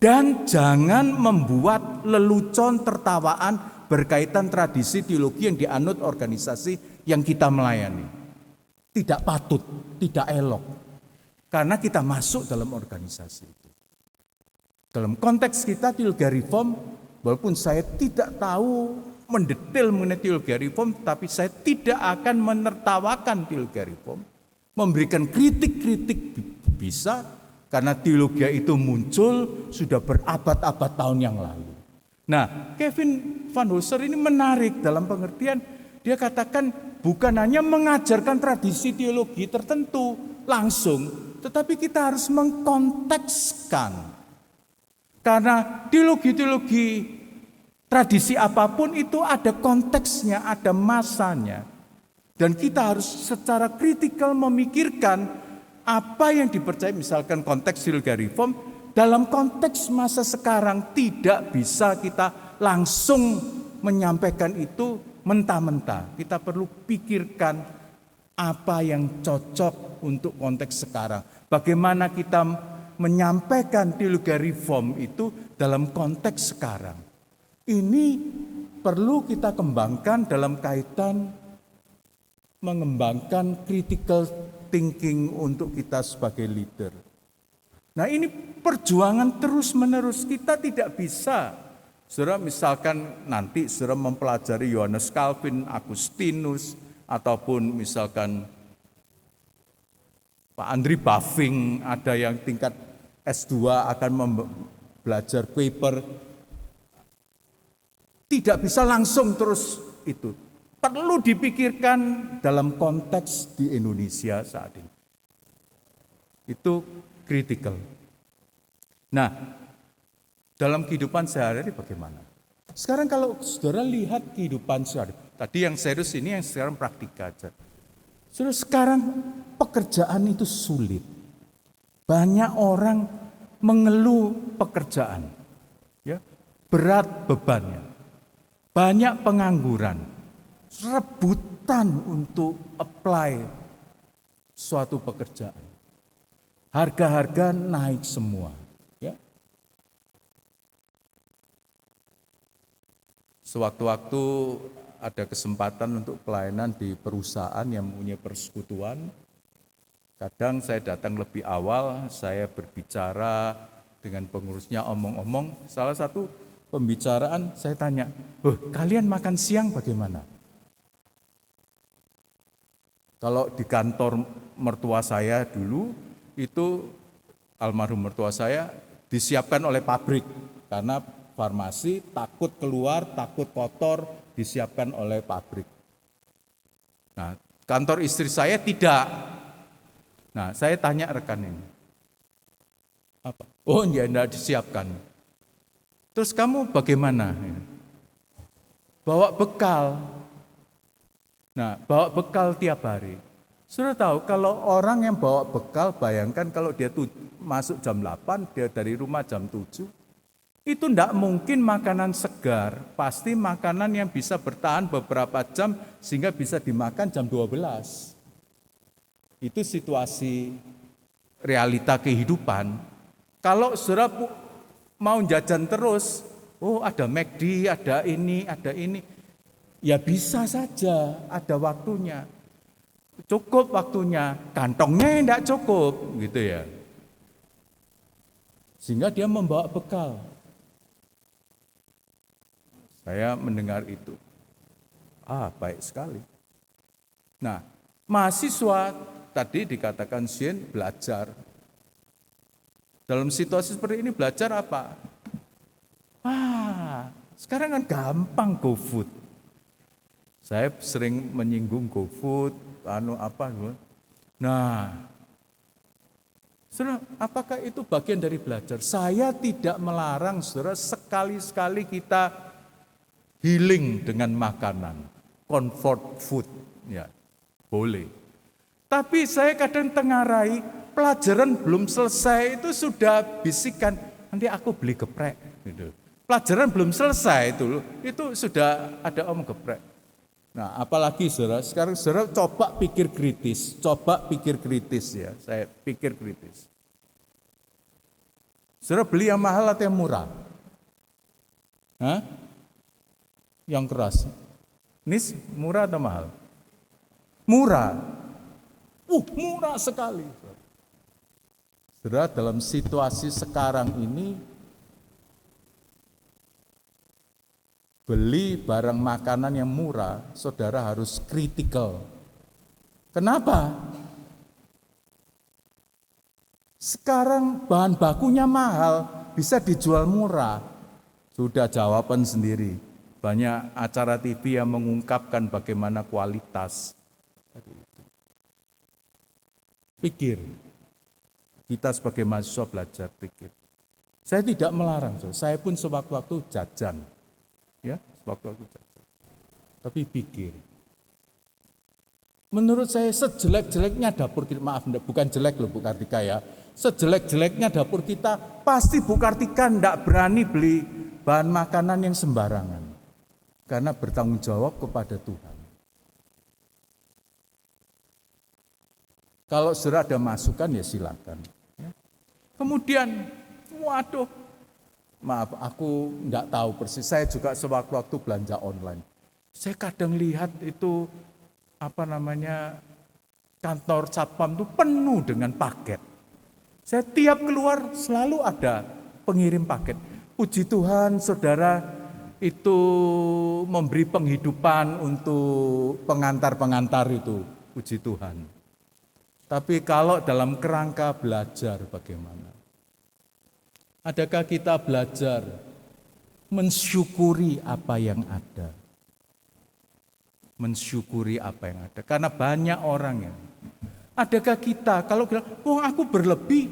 dan jangan membuat lelucon tertawaan berkaitan tradisi teologi yang dianut organisasi yang kita melayani. Tidak patut, tidak elok. Karena kita masuk dalam organisasi itu. Dalam konteks kita teologi reform, walaupun saya tidak tahu mendetail mengenai teologi reform, tapi saya tidak akan menertawakan teologi reform. Memberikan kritik-kritik bisa, karena teologi itu muncul sudah berabad-abad tahun yang lalu. Nah, Kevin Van Hooser ini menarik dalam pengertian, dia katakan bukan hanya mengajarkan tradisi teologi tertentu langsung, tetapi kita harus mengkontekskan. Karena teologi-teologi tradisi apapun itu ada konteksnya, ada masanya. Dan kita harus secara kritikal memikirkan apa yang dipercaya, misalkan konteks teologi reform, dalam konteks masa sekarang tidak bisa kita langsung menyampaikan itu mentah-mentah. Kita perlu pikirkan apa yang cocok untuk konteks sekarang. Bagaimana kita menyampaikan teologi reform itu dalam konteks sekarang. Ini perlu kita kembangkan dalam kaitan mengembangkan critical thinking untuk kita sebagai leader. Nah, ini perjuangan terus-menerus. Kita tidak bisa, saudara, misalkan nanti saudara mempelajari Yohanes Calvin, Agustinus, ataupun misalkan Pak Andri Baffing, ada yang tingkat S2 akan belajar paper. Tidak bisa langsung terus itu. Perlu dipikirkan dalam konteks di Indonesia saat ini. Itu kritikal. Nah, dalam kehidupan sehari-hari bagaimana? Sekarang kalau saudara lihat kehidupan sehari, tadi yang serius ini, yang sekarang praktika aja. Saudara, sekarang pekerjaan itu sulit. Banyak orang mengeluh pekerjaan, ya, berat bebannya. Banyak pengangguran, rebutan untuk apply suatu pekerjaan. Harga-harga naik semua. Ya. Sewaktu-waktu ada kesempatan untuk pelayanan di perusahaan yang mempunyai persekutuan, kadang saya datang lebih awal, saya berbicara dengan pengurusnya, omong-omong. Salah satu pembicaraan saya tanya, kalian makan siang bagaimana? Kalau di kantor mertua saya dulu, itu almarhum mertua saya disiapkan oleh pabrik. Karena farmasi takut keluar, takut kotor, disiapkan oleh pabrik. Nah, kantor istri saya tidak. Nah, saya tanya rekan ini. Apa? Oh, ya enggak disiapkan. Terus kamu bagaimana? Bawa bekal. Nah, bawa bekal tiap hari. Sudah tahu kalau orang yang bawa bekal, bayangkan kalau dia masuk jam 8, dia dari rumah jam 7. Itu tidak mungkin makanan segar, pasti makanan yang bisa bertahan beberapa jam sehingga bisa dimakan jam 12. Itu situasi realita kehidupan. Kalau saudara mau jajan terus, oh ada McD, ada ini, ya bisa saja, ada waktunya. Cukup waktunya, kantongnya tidak cukup, gitu ya. Sehingga dia membawa bekal. Saya mendengar itu. Baik sekali. Nah, mahasiswa tadi dikatakan Sien belajar. Dalam situasi seperti ini belajar apa? Sekarang kan gampang GoFood. Saya sering menyinggung GoFood, Nah, saudara, apakah itu bagian dari belajar? Saya tidak melarang, saudara, sekali-sekali kita healing dengan makanan, comfort food, ya boleh. Tapi saya kadang tengarai, pelajaran belum selesai itu sudah bisikan, nanti aku beli geprek, gitu. Pelajaran belum selesai itu sudah ada om geprek. Nah, apalagi saudara, sekarang saudara coba pikir kritis ya, saya pikir kritis. Saudara beli yang mahal atau yang murah? Yang keras. Nis, murah atau mahal? Murah. Murah sekali. Saudara, dalam situasi sekarang ini, beli barang makanan yang murah, saudara harus kritikal. Kenapa? Sekarang bahan bakunya mahal, bisa dijual murah. Sudah jawaban sendiri. Banyak acara TV yang mengungkapkan bagaimana kualitas. Pikir. Kita sebagai mahasiswa belajar pikir. Saya tidak melarang, saya pun sewaktu-waktu jajan. Ya, sewaktu-waktu jajan. Tapi pikir. Menurut saya sejelek-jeleknya dapur kita, maaf bukan jelek loh Bu Kartika ya. Sejelek-jeleknya dapur kita, pasti Bu Kartika tidak berani beli bahan makanan yang sembarangan. Karena bertanggung jawab kepada Tuhan. Kalau saudara ada masukan ya silakan. Kemudian, maaf aku tidak tahu persis, saya juga sewaktu-waktu belanja online. Saya kadang lihat itu, kantor satpam itu penuh dengan paket. Saya tiap keluar selalu ada pengirim paket. Puji Tuhan saudara itu memberi penghidupan untuk pengantar-pengantar itu. Puji Tuhan. Tapi kalau dalam kerangka belajar bagaimana? Adakah kita belajar mensyukuri apa yang ada? Mensyukuri apa yang ada. Karena banyak orang yang. Adakah kita kalau bilang, aku berlebih,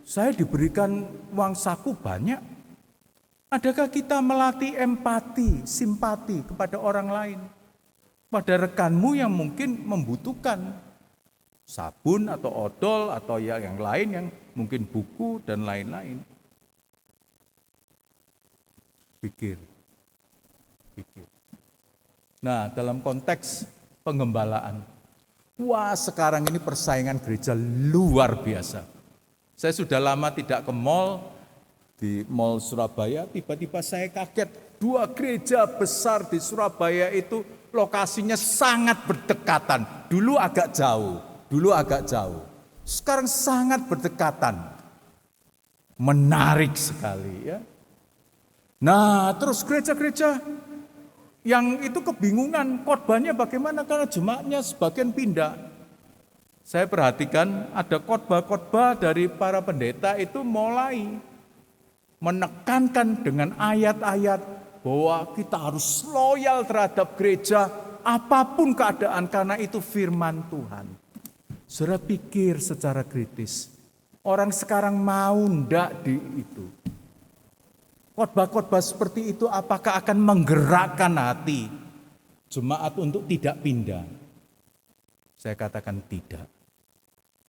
saya diberikan uang saku banyak. Adakah kita melatih empati, simpati kepada orang lain? Pada rekanmu yang mungkin membutuhkan sabun atau odol atau yang lain yang mungkin buku dan lain-lain. Pikir. Nah, dalam konteks penggembalaan, sekarang ini persaingan gereja luar biasa. Saya sudah lama tidak ke mall, di Mall Surabaya, tiba-tiba saya kaget, 2 gereja besar di Surabaya itu lokasinya sangat berdekatan. Dulu agak jauh, sekarang sangat berdekatan. Menarik sekali ya. Nah, terus gereja-gereja yang itu kebingungan khotbahnya bagaimana karena jemaatnya sebagian pindah. Saya perhatikan ada khotbah-khotbah dari para pendeta itu mulai menekankan dengan ayat-ayat bahwa kita harus loyal terhadap gereja apapun keadaan karena itu firman Tuhan. Saudara pikir secara kritis. Orang sekarang mau ndak di itu. Khotbah-khotbah seperti itu apakah akan menggerakkan hati jemaat untuk tidak pindah? Saya katakan tidak.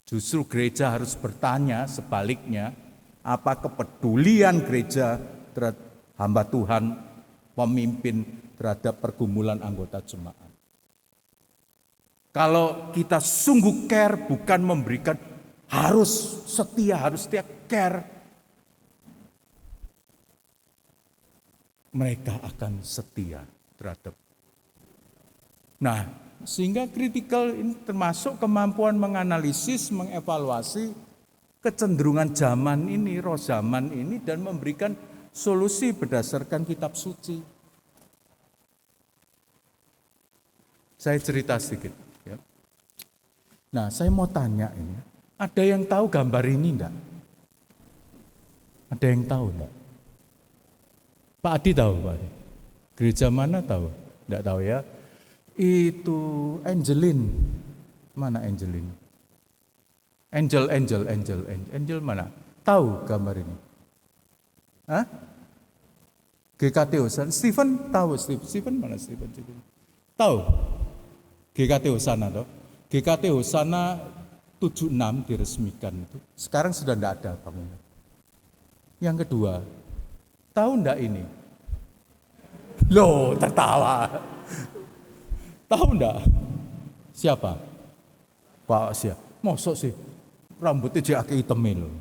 Justru gereja harus bertanya sebaliknya, apa kepedulian gereja terhadap hamba Tuhan, pemimpin terhadap pergumulan anggota jemaat. Kalau kita sungguh care bukan memberikan harus setia, harus care, mereka akan setia terhadap. Nah, sehingga kritikal ini termasuk kemampuan menganalisis, mengevaluasi kecenderungan zaman ini, roh zaman ini, dan memberikan solusi berdasarkan kitab suci. Saya cerita sedikit. Ya. Nah, saya mau tanya ini, ada yang tahu gambar ini enggak? Ada yang tahu enggak? Pak Adi tahu, Pak Adi? Gereja mana tahu? Enggak tahu ya. Itu Angelin. Mana Angelin? Angel mana? Tahu gambar ini? Hah? GKT Hosana. Stephen tahu, Stephen mana Stephen? Tahu? GKT Hosana toh? GKT Hosana 76 diresmikan itu. Sekarang sudah tidak ada bangunan. Yang kedua, tahu enggak ini? Loh, tertawa. Tahu enggak? Siapa? Pak siapa? Mosok sih? Rambutnya jadi hitamnya loh.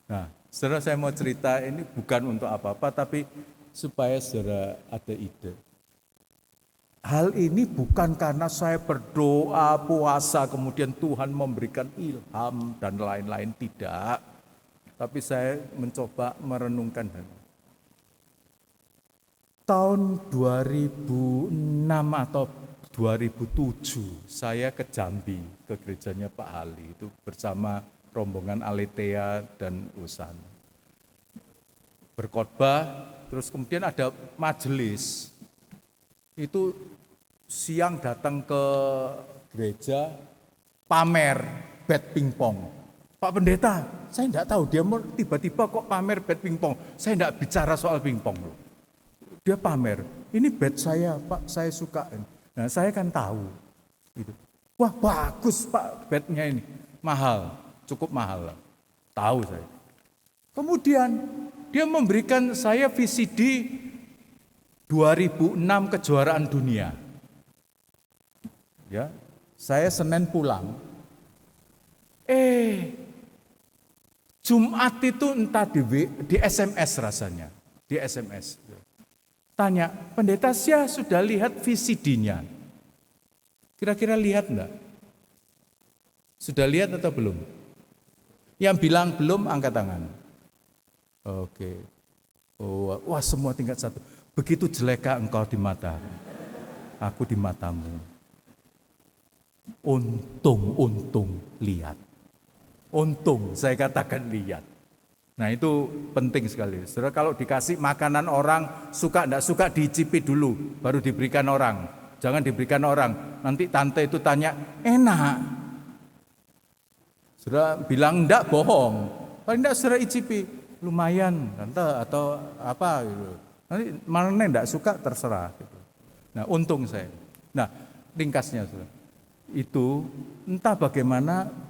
Nah, saudara, saya mau cerita ini bukan untuk apa-apa, tapi supaya saudara ada ide. Hal ini bukan karena saya berdoa, puasa, kemudian Tuhan memberikan ilham dan lain-lain, tidak. Tapi saya mencoba merenungkan hal ini. Tahun 2006 atau 2007 saya ke Jambi, ke gerejanya Pak Ali, itu bersama rombongan Aletheia dan Hosana. Berkhotbah, terus kemudian ada majelis. Itu siang datang ke gereja, pamer bat pingpong. Pak Pendeta, saya tidak tahu dia tiba-tiba kok pamer bat pingpong. Saya tidak bicara soal pingpong loh. Dia pamer, ini bat saya Pak, saya suka. Nah, saya kan tahu. Gitu. Wah, bagus Pak batnya ini. Mahal, cukup mahal. Tahu saya. Kemudian dia memberikan saya VCD 2006 kejuaraan dunia. Ya, saya Senin pulang. Jumat itu entah di SMS rasanya, di SMS. Tanya, Pendeta Syah sudah lihat VCD-nya? Kira-kira lihat enggak? Sudah lihat atau belum? Yang bilang belum, angkat tangan. Oke. Oh, wah, semua tingkat 1. Begitu jelekkah engkau di mata? Aku di matamu. Untung lihat. Untung, saya katakan lihat. Nah, itu penting sekali. Saudara, kalau dikasih makanan orang, suka enggak suka dicicipi dulu, baru diberikan orang. Jangan diberikan orang. Nanti tante itu tanya, enak. Saudara bilang enggak, bohong. Paling enggak saudara icipi, lumayan tante atau apa gitu. Nanti mana enggak suka terserah gitu. Nah, untung saya. Nah, ringkasnya saudara. Itu entah bagaimana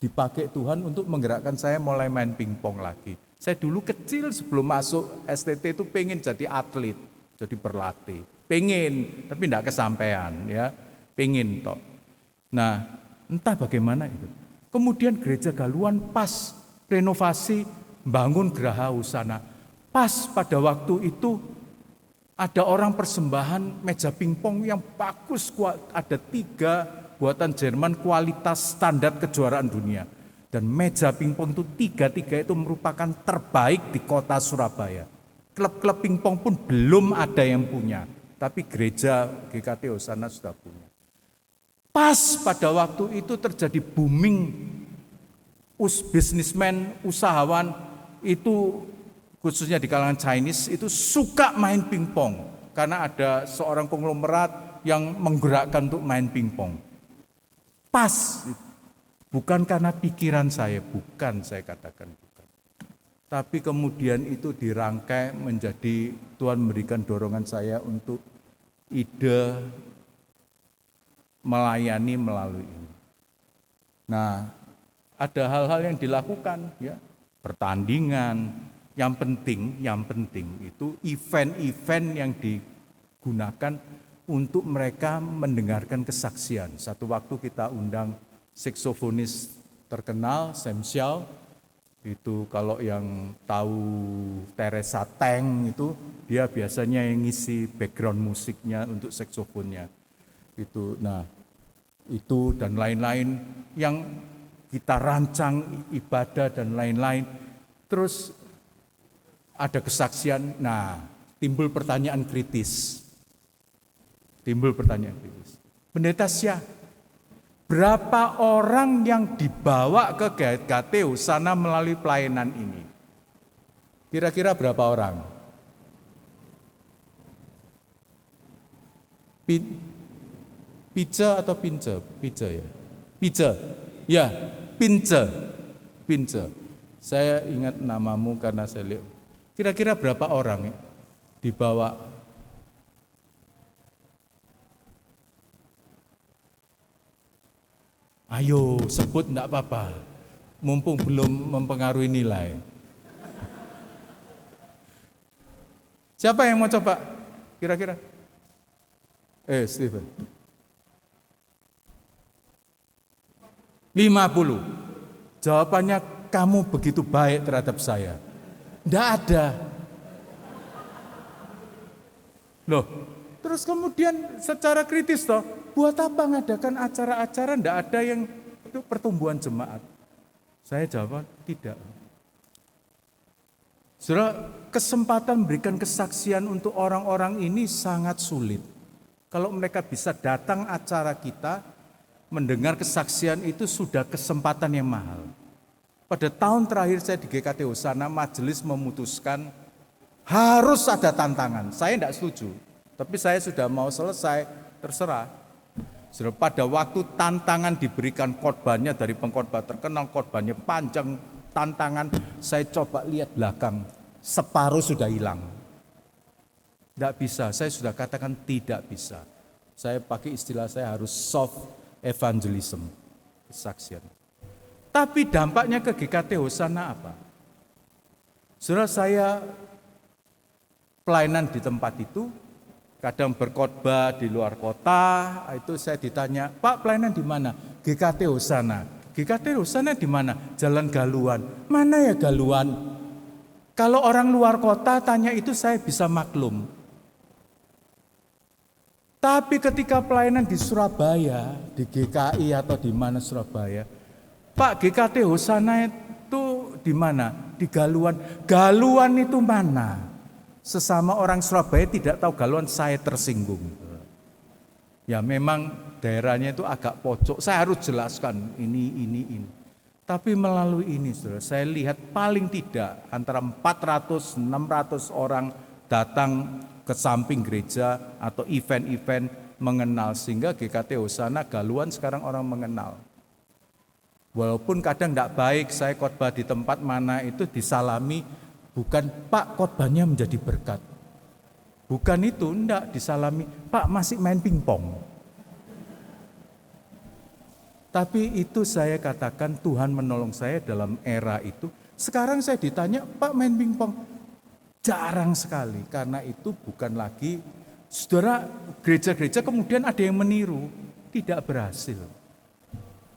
dipakai Tuhan untuk menggerakkan saya mulai main pingpong lagi. Saya dulu kecil sebelum masuk STT itu pengen jadi atlet, jadi berlatih. Pengen, tapi tidak kesampaian ya. Pengen toh. Nah, entah bagaimana itu. Kemudian gereja Galuan pas renovasi bangun Geraha Hosana. Pas pada waktu itu ada orang persembahan meja pingpong yang bagus, ada 3 buatan Jerman kualitas standar kejuaraan dunia. Dan meja pingpong itu 3 itu merupakan terbaik di kota Surabaya. Klub-klub pingpong pun belum ada yang punya. Tapi gereja GKT Hosana sudah punya. Pas pada waktu itu terjadi booming bisnismen, usahawan itu khususnya di kalangan Chinese itu suka main pingpong. Karena ada seorang konglomerat yang menggerakkan untuk main pingpong. Pas, bukan karena pikiran saya, bukan saya katakan bukan. Tapi kemudian itu dirangkai menjadi Tuhan memberikan dorongan saya untuk ide melayani melalui ini. Nah, ada hal-hal yang dilakukan ya, pertandingan, yang penting itu event-event yang digunakan untuk mereka mendengarkan kesaksian. Satu waktu kita undang saksofonis terkenal, Sam Shaw. Itu kalau yang tahu Teresa Teng itu, dia biasanya yang ngisi background musiknya untuk saksofonnya. Itu, nah itu dan lain-lain yang kita rancang ibadah dan lain-lain. Terus ada kesaksian, nah timbul pertanyaan kritis. Pendeta Syah, berapa orang yang dibawa ke GKT Hosana melalui pelayanan ini? Kira-kira berapa orang? Pice atau pince? Pice ya? Pice. Ya, Pince. Saya ingat namamu karena saya lihat. Kira-kira berapa orang dibawa? Ayo sebut enggak apa-apa, mumpung belum mempengaruhi nilai. Siapa yang mau coba? Kira-kira? Stephen. 50. Jawabannya kamu begitu baik terhadap saya. Enggak ada. Loh, terus kemudian secara kritis toh, buat apa ngadakan acara-acara enggak ada yang untuk pertumbuhan jemaat? Saya jawab tidak. Saudara, kesempatan memberikan kesaksian untuk orang-orang ini sangat sulit. Kalau mereka bisa datang acara kita, mendengar kesaksian itu sudah kesempatan yang mahal. Pada tahun terakhir saya di GKT Hosana, majelis memutuskan harus ada tantangan. Saya tidak setuju, tapi saya sudah mau selesai, terserah. Sudah pada waktu tantangan diberikan khotbahnya dari pengkhotbah terkenal, khotbahnya panjang, tantangan, saya coba lihat belakang, separuh sudah hilang. Tidak bisa, saya sudah katakan tidak bisa. Saya pakai istilah saya harus soft evangelism, kesaksian. Tapi dampaknya ke GKT Hosana apa? Saudara, saya pelayanan di tempat itu, kadang berkhotbah di luar kota, itu saya ditanya, Pak pelayanan di mana? GKT Hosana. GKT Hosana di mana? Jalan Galuan. Mana ya Galuan? Kalau orang luar kota tanya itu saya bisa maklum. Tapi ketika pelayanan di Surabaya, di GKI atau di mana Surabaya, Pak GKT Hosana itu di mana? Di Galuan. Galuan itu mana? Sesama orang Surabaya tidak tahu Galuan, saya tersinggung. Ya memang daerahnya itu agak pojok, saya harus jelaskan ini. Tapi melalui ini saudara, saya lihat paling tidak antara 400-600 orang datang ke samping gereja atau event-event mengenal, sehingga GKT Hosana Galuan sekarang orang mengenal. Walaupun kadang tidak baik, saya khotbah di tempat mana itu disalami, bukan Pak khotbahnya menjadi berkat. Bukan itu, enggak disalami, Pak masih main pingpong. Tapi itu saya katakan Tuhan menolong saya dalam era itu. Sekarang saya ditanya, Pak main pingpong? Jarang sekali, karena itu bukan lagi, saudara, gereja-gereja kemudian ada yang meniru, tidak berhasil.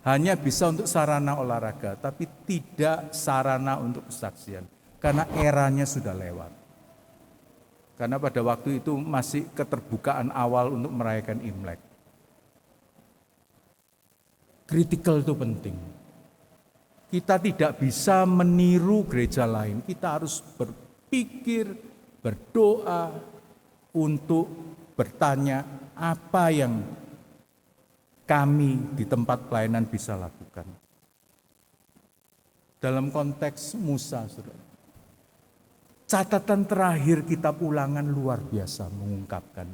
Hanya bisa untuk sarana olahraga, tapi tidak sarana untuk kesaksian. Karena eranya sudah lewat. Karena pada waktu itu masih keterbukaan awal untuk merayakan Imlek. Kritikal itu penting. Kita tidak bisa meniru gereja lain. Kita harus berpikir, berdoa untuk bertanya apa yang kami di tempat pelayanan bisa lakukan. Dalam konteks Musa, saudara, catatan terakhir kitab Ulangan luar biasa mengungkapkan.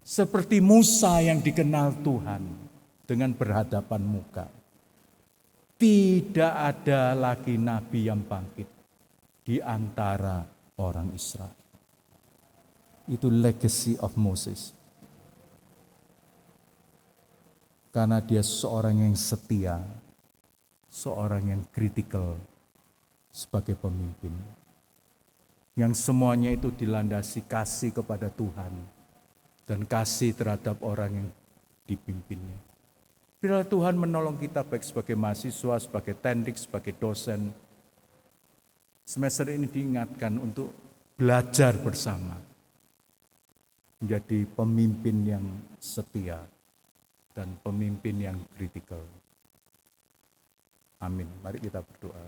Seperti Musa yang dikenal Tuhan dengan berhadapan muka. Tidak ada lagi nabi yang bangkit di antara orang Israel. Itu legacy of Moses. Karena dia seorang yang setia, seorang yang kritikal sebagai pemimpin. Yang semuanya itu dilandasi kasih kepada Tuhan dan kasih terhadap orang yang dipimpinnya. Biarlah Tuhan menolong kita baik sebagai mahasiswa, sebagai tendik, sebagai dosen. Semester ini diingatkan untuk belajar bersama. Menjadi pemimpin yang setia dan pemimpin yang kritikal. Amin. Mari kita berdoa.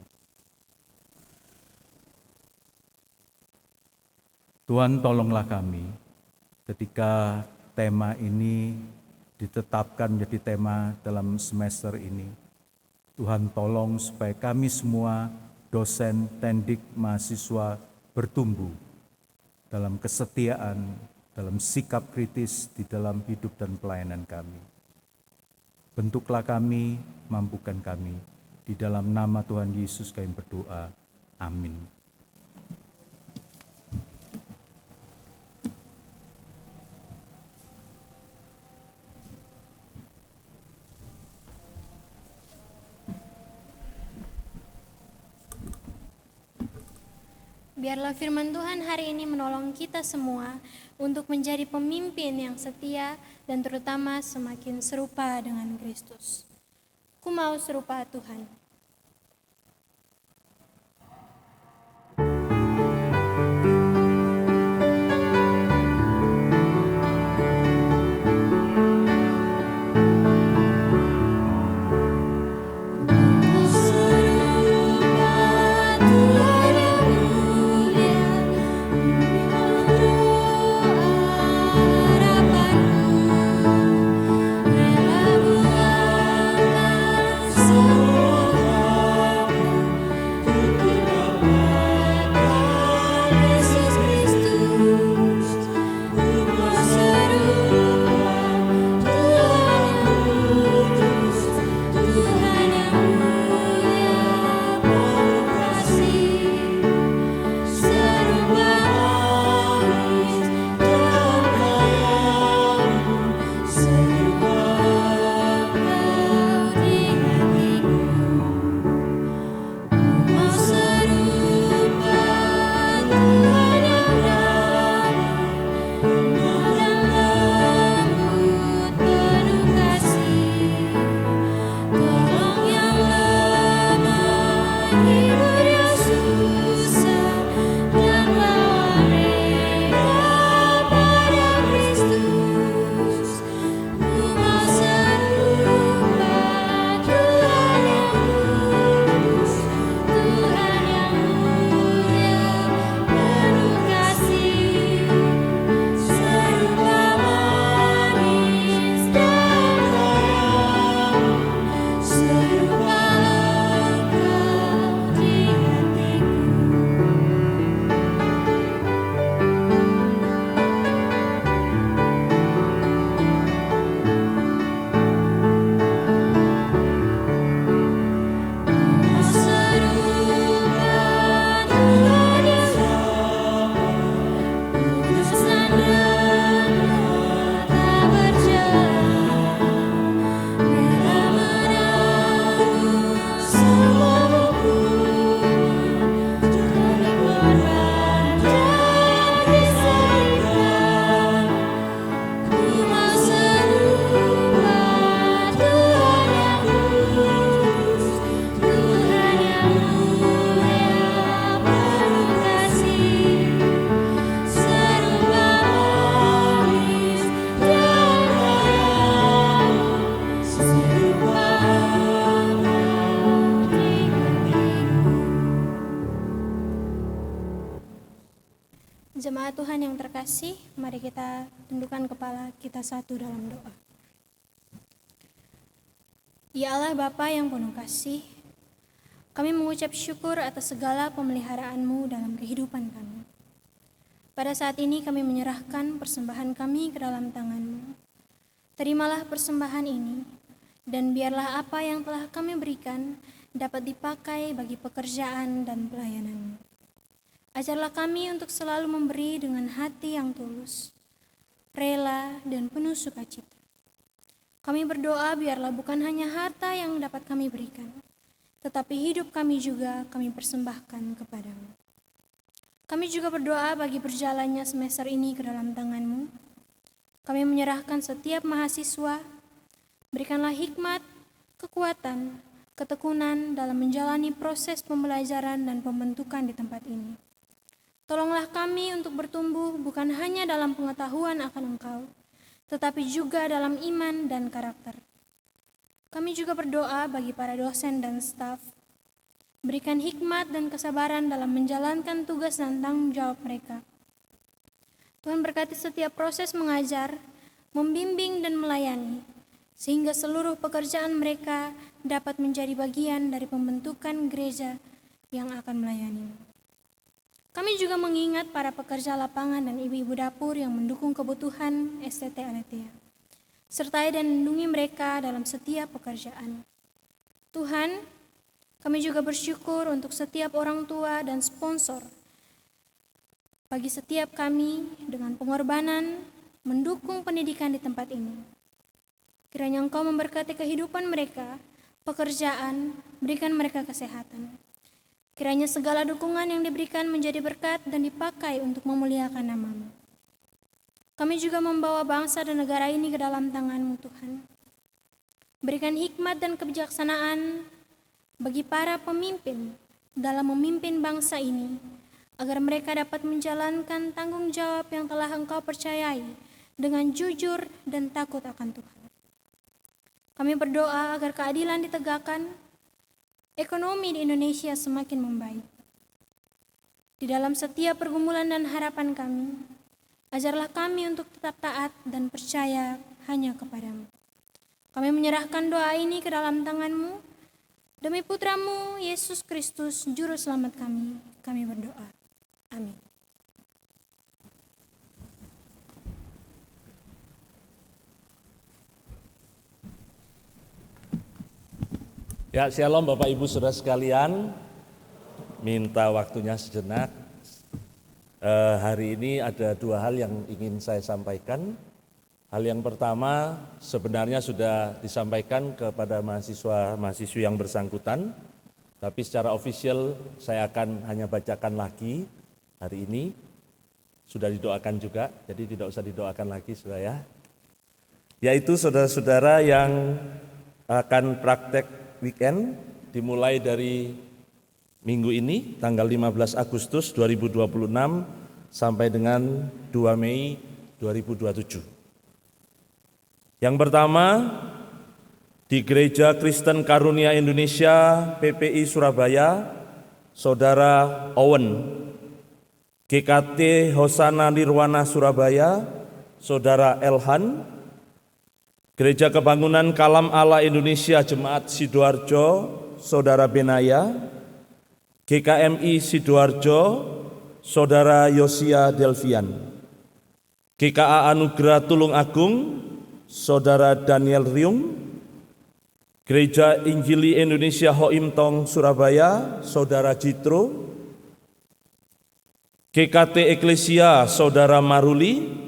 Tuhan, tolonglah kami ketika tema ini ditetapkan menjadi tema dalam semester ini. Tuhan, tolong supaya kami semua dosen, tendik, mahasiswa bertumbuh dalam kesetiaan, dalam sikap kritis di dalam hidup dan pelayanan kami. Bentuklah kami, mampukan kami. Di dalam nama Tuhan Yesus kami berdoa. Amin. Biarlah firman Tuhan hari ini menolong kita semua untuk menjadi pemimpin yang setia dan terutama semakin serupa dengan Kristus. Ku mau serupa Tuhan. Jemaat Tuhan yang terkasih, mari kita tundukkan kepala kita satu dalam doa. Ya Allah Bapa yang penuh kasih, kami mengucap syukur atas segala pemeliharaan-Mu dalam kehidupan kami. Pada saat ini kami menyerahkan persembahan kami ke dalam tangan-Mu. Terimalah persembahan ini, dan biarlah apa yang telah kami berikan dapat dipakai bagi pekerjaan dan pelayanan-Mu. Ajarlah kami untuk selalu memberi dengan hati yang tulus, rela, dan penuh sukacita. Kami berdoa biarlah bukan hanya harta yang dapat kami berikan, tetapi hidup kami juga kami persembahkan kepadamu. Kami juga berdoa bagi berjalannya semester ini ke dalam tangan-Mu. Kami menyerahkan setiap mahasiswa, Berikanlah hikmat, kekuatan, ketekunan dalam menjalani proses pembelajaran dan pembentukan di tempat ini. Tolonglah kami untuk bertumbuh bukan hanya dalam pengetahuan akan Engkau, tetapi juga dalam iman dan karakter. Kami juga berdoa bagi para dosen dan staf. Berikan hikmat dan kesabaran dalam menjalankan tugas dan tanggung jawab mereka. Tuhan berkati setiap proses mengajar, membimbing dan melayani, sehingga seluruh pekerjaan mereka dapat menjadi bagian dari pembentukan gereja yang akan melayani. Kami juga mengingat para pekerja lapangan dan ibu-ibu dapur yang mendukung kebutuhan STT Aletea. Sertai dan lindungi mereka dalam setiap pekerjaan. Tuhan, kami juga bersyukur untuk setiap orang tua dan sponsor. Bagi setiap kami dengan pengorbanan mendukung pendidikan di tempat ini. Kiranya Engkau memberkati kehidupan mereka, pekerjaan, berikan mereka kesehatan. Kiranya segala dukungan yang diberikan menjadi berkat dan dipakai untuk memuliakan nama-Mu. Kami juga membawa bangsa dan negara ini ke dalam tangan-Mu, Tuhan. Berikan hikmat dan kebijaksanaan bagi para pemimpin dalam memimpin bangsa ini, agar mereka dapat menjalankan tanggung jawab yang telah Engkau percayai dengan jujur dan takut akan Tuhan. Kami berdoa agar keadilan ditegakkan, ekonomi di Indonesia semakin membaik. Di dalam setiap pergumulan dan harapan kami, ajarlah kami untuk tetap taat dan percaya hanya kepadamu. Kami menyerahkan doa ini ke dalam tangan-Mu, demi Putra-Mu, Yesus Kristus, Juru Selamat kami berdoa. Amin. Ya, shalom Bapak Ibu Saudara sekalian, minta waktunya sejenak. Hari ini ada dua hal yang ingin saya sampaikan. Hal yang pertama sebenarnya sudah disampaikan kepada mahasiswa-mahasiswi yang bersangkutan, tapi secara ofisial saya akan hanya bacakan lagi hari ini. Sudah didoakan juga, jadi tidak usah didoakan lagi saudara ya. Yaitu saudara-saudara yang akan praktek weekend dimulai dari minggu ini tanggal 15 Agustus 2026 sampai dengan 2 Mei 2027. Yang pertama di Gereja Kristen Karunia Indonesia PPI Surabaya, Saudara Owen. GKT Hosana Nirwana Surabaya, Saudara Elhan. Gereja Kebangunan Kalam Allah Indonesia Jemaat Sidoarjo, Saudara Benaya. GKMI Sidoarjo, Saudara Yosia Delvian. GKA Anugerah Tulung Agung, Saudara Daniel Riung. Gereja Injili Indonesia Hoim Tong Surabaya, Saudara Jitro. GKT Eklesia, Saudara Maruli.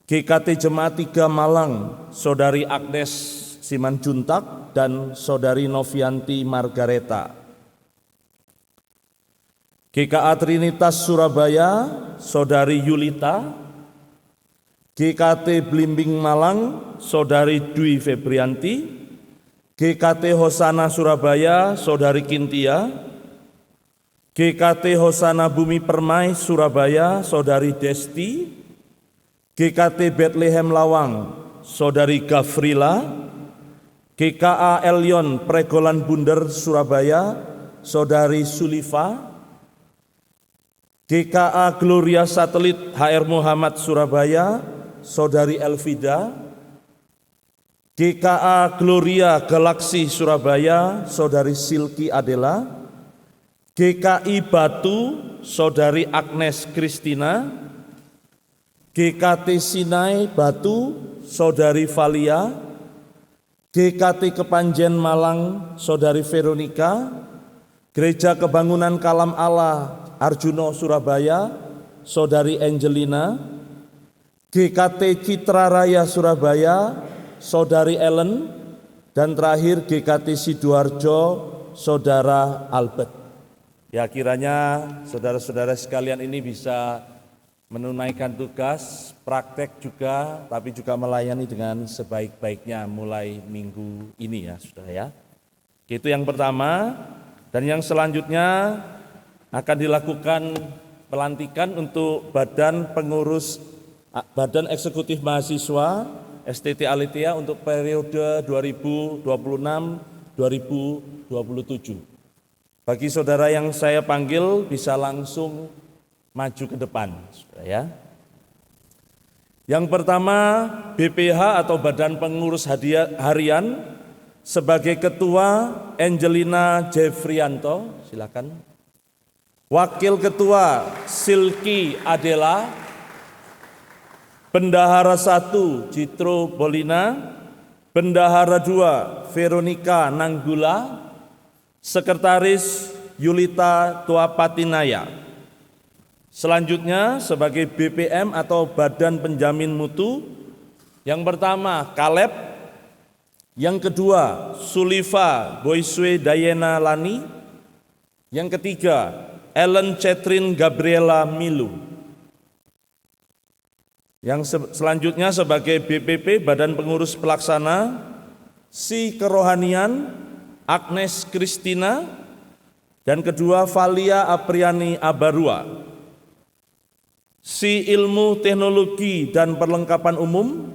GKT Jemaat 3 Malang, Saudari Agnes Simanjuntak dan Saudari Novianti Margareta. GKA Trinitas Surabaya, Saudari Yulita. GKT Blimbing Malang, Saudari Dwi Febrianti. GKT Hosana Surabaya, Saudari Kintia. GKT Hosana Bumi Permai Surabaya, Saudari Desti. GKT Bethlehem Lawang, Saudari Gafrila. GKA Elyon Pregolan Bunder Surabaya, Saudari Sulifa. GKA Gloria Satelit HR Muhammad Surabaya, Saudari Elvida. GKA Gloria Galaksi Surabaya, Saudari Silki Adela. GKI Batu, Saudari Agnes Kristina. GKT Sinai Batu, Saudari Valia. GKT Kepanjen Malang, Saudari Veronika. Gereja Kebangunan Kalam Allah Arjuno Surabaya, Saudari Angelina. GKT Citra Raya Surabaya, Saudari Ellen. Dan terakhir GKT Sidoarjo, Saudara Albert. Ya, kiranya saudara-saudara sekalian ini bisa menunaikan tugas, praktek juga, tapi juga melayani dengan sebaik-baiknya mulai minggu ini ya saudara ya. Itu yang pertama, dan yang selanjutnya akan dilakukan pelantikan untuk Badan Eksekutif Mahasiswa STT Aletheia untuk periode 2026-2027. Bagi saudara yang saya panggil bisa langsung maju ke depan, saudara ya. Yang pertama, BPH atau Badan Pengurus Harian sebagai Ketua Angelina Jeffrianto, silakan. Wakil Ketua Silky Adela, Bendahara 1 Jitro Bolina, Bendahara 2 Veronica Nanggula, Sekretaris Yulita Tuapatinaya. Selanjutnya sebagai BPM atau Badan Penjamin Mutu, yang pertama Kaleb, yang kedua Suliva Boyswe Dayena Lani, yang ketiga Ellen Catherine Gabriela Milu. Yang selanjutnya sebagai BPP Badan Pengurus Pelaksana, Si Kerohanian Agnes Kristina, dan kedua Valia Apriani Abarua. Si Ilmu Teknologi dan Perlengkapan Umum,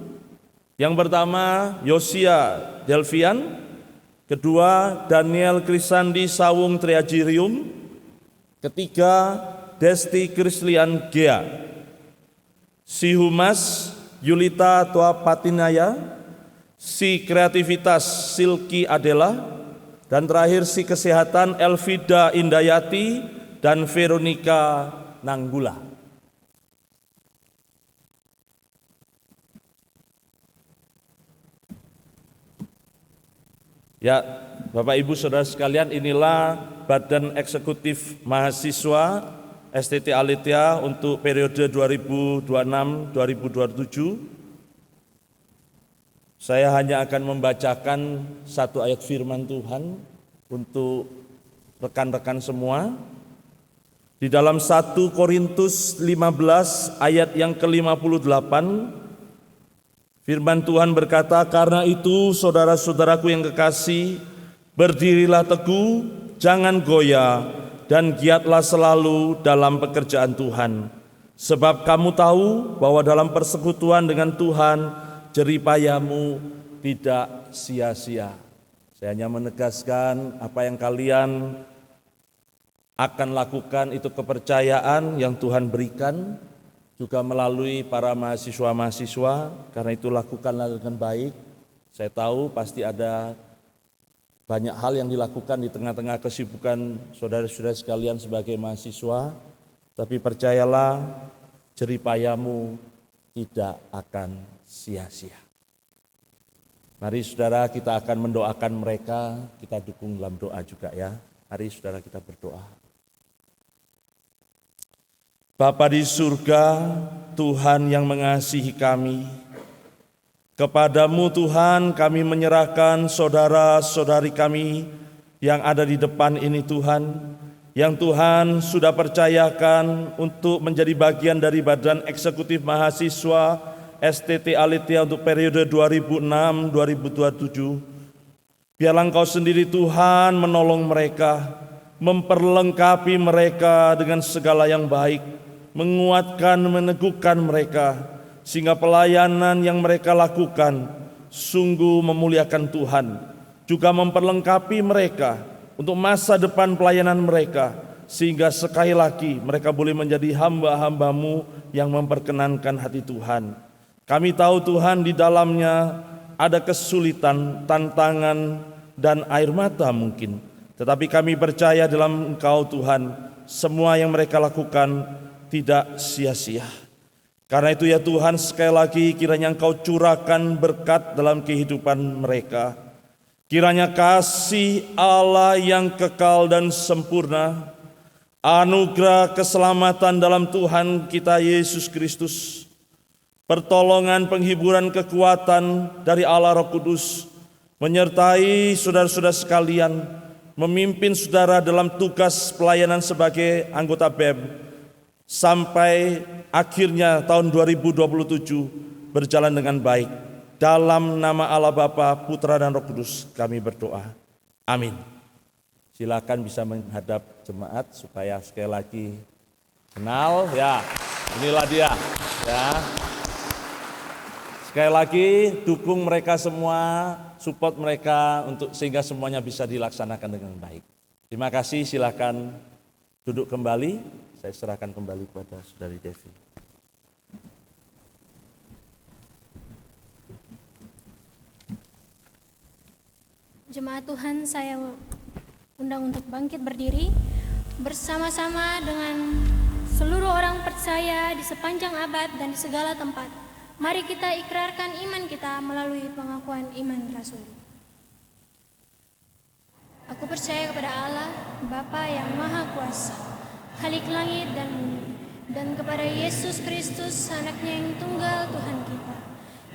yang pertama Yosia Delvian, kedua Daniel Krisandi Sawung Triajirium, ketiga Desti Krislian Gea. Si Humas Yulita Tuapatinaya, si Kreativitas Silky Adela, dan terakhir si Kesehatan Elvida Indayati dan Veronica Nanggula. Ya, Bapak Ibu Saudara sekalian, inilah Badan Eksekutif Mahasiswa STT Aletheia untuk periode 2026-2027. Saya hanya akan membacakan satu ayat firman Tuhan untuk rekan-rekan semua. Di dalam 1 Korintus 15 ayat yang ke-58, firman Tuhan berkata, "Karena itu saudara-saudaraku yang kekasih, berdirilah teguh, jangan goyah, dan giatlah selalu dalam pekerjaan Tuhan. Sebab kamu tahu bahwa dalam persekutuan dengan Tuhan, jeripayamu tidak sia-sia." Saya hanya menegaskan apa yang kalian akan lakukan itu kepercayaan yang Tuhan berikan, juga melalui para mahasiswa-mahasiswa, karena itu lakukanlah dengan baik. Saya tahu pasti ada banyak hal yang dilakukan di tengah-tengah kesibukan saudara-saudara sekalian sebagai mahasiswa, tapi percayalah jeripayamu tidak akan sia-sia. Mari saudara, kita akan mendoakan mereka, kita dukung dalam doa juga ya. Mari saudara, kita berdoa. Bapa di surga, Tuhan yang mengasihi kami, kepadamu Tuhan kami menyerahkan saudara-saudari kami yang ada di depan ini Tuhan, yang Tuhan sudah percayakan untuk menjadi bagian dari Badan Eksekutif Mahasiswa STT Aletheia untuk periode 2006-2027. Biarlah Engkau sendiri Tuhan menolong mereka, memperlengkapi mereka dengan segala yang baik, menguatkan, meneguhkan mereka, sehingga pelayanan yang mereka lakukan sungguh memuliakan Tuhan, juga memperlengkapi mereka untuk masa depan pelayanan mereka, sehingga sekali lagi mereka boleh menjadi hamba-hamba-Mu yang memperkenankan hati Tuhan. Kami tahu Tuhan di dalamnya ada kesulitan, tantangan, dan air mata mungkin. Tetapi kami percaya dalam Engkau Tuhan, semua yang mereka lakukan tidak sia-sia. Karena itu ya Tuhan, sekali lagi kiranya Engkau curahkan berkat dalam kehidupan mereka. Kiranya kasih Allah yang kekal dan sempurna, anugerah keselamatan dalam Tuhan kita Yesus Kristus, pertolongan, penghiburan, kekuatan dari Allah Roh Kudus menyertai saudara-saudara sekalian, memimpin saudara dalam tugas pelayanan sebagai anggota BEM, sampai akhirnya tahun 2027 berjalan dengan baik. Dalam nama Allah Bapa, Putra dan Roh Kudus kami berdoa. Amin. Silakan bisa menghadap jemaat supaya sekali lagi kenal ya. Inilah dia ya. Sekali lagi dukung mereka semua, support mereka untuk sehingga semuanya bisa dilaksanakan dengan baik. Terima kasih, silakan duduk kembali. Saya serahkan kembali kepada Saudari Devi. Jemaat Tuhan, saya undang untuk bangkit berdiri bersama-sama dengan seluruh orang percaya di sepanjang abad dan di segala tempat. Mari kita ikrarkan iman kita melalui pengakuan iman Rasul. Aku percaya kepada Allah, Bapa yang Maha Kuasa, Khalik langit dan bumi, dan kepada Yesus Kristus, Anaknya yang tunggal Tuhan kita,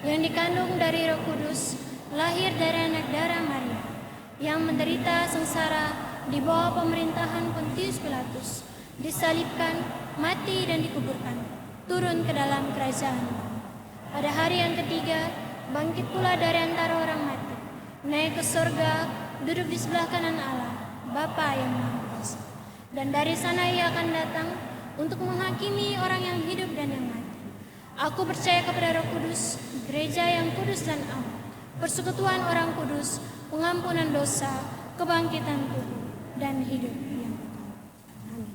yang dikandung dari Roh Kudus, lahir dari anak darah Maria, yang menderita sengsara di bawah pemerintahan Pontius Pilatus, disalibkan, mati dan dikuburkan, turun ke dalam kerajaan. Pada hari yang ketiga, bangkit pula dari antara orang mati, naik ke surga, duduk di sebelah kanan Allah, Bapa yang Maha Kuasa. Dan dari sana Ia akan datang untuk menghakimi orang yang hidup dan yang mati. Aku percaya kepada Roh Kudus, gereja yang kudus dan am, persekutuan orang kudus, pengampunan dosa, kebangkitan tubuh, dan hidup yang kekal. Amin.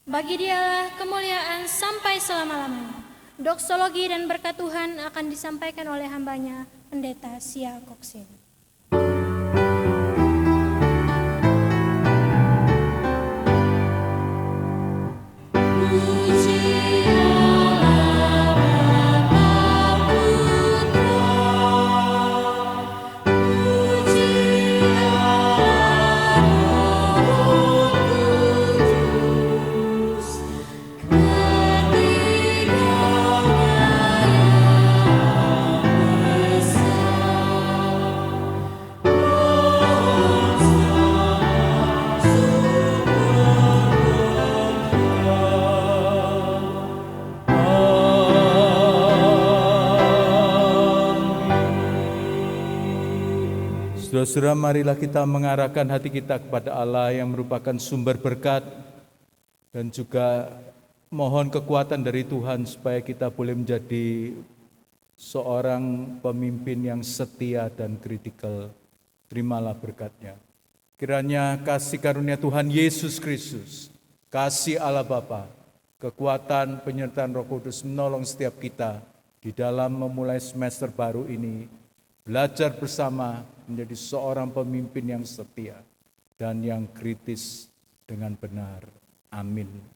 Bagi Dialah kemuliaan sampai selama-lamanya. Doksologi dan berkat Tuhan akan disampaikan oleh hambanya, Pendeta Sia Koksin. Saudara-saudara, marilah kita mengarahkan hati kita kepada Allah yang merupakan sumber berkat dan juga mohon kekuatan dari Tuhan supaya kita boleh menjadi seorang pemimpin yang setia dan kritikal. Terimalah berkat-Nya. Kiranya kasih karunia Tuhan Yesus Kristus, kasih Allah Bapa, kekuatan penyertaan Roh Kudus menolong setiap kita di dalam memulai semester baru ini, belajar bersama menjadi seorang pemimpin yang setia dan yang kritis dengan benar. Amin.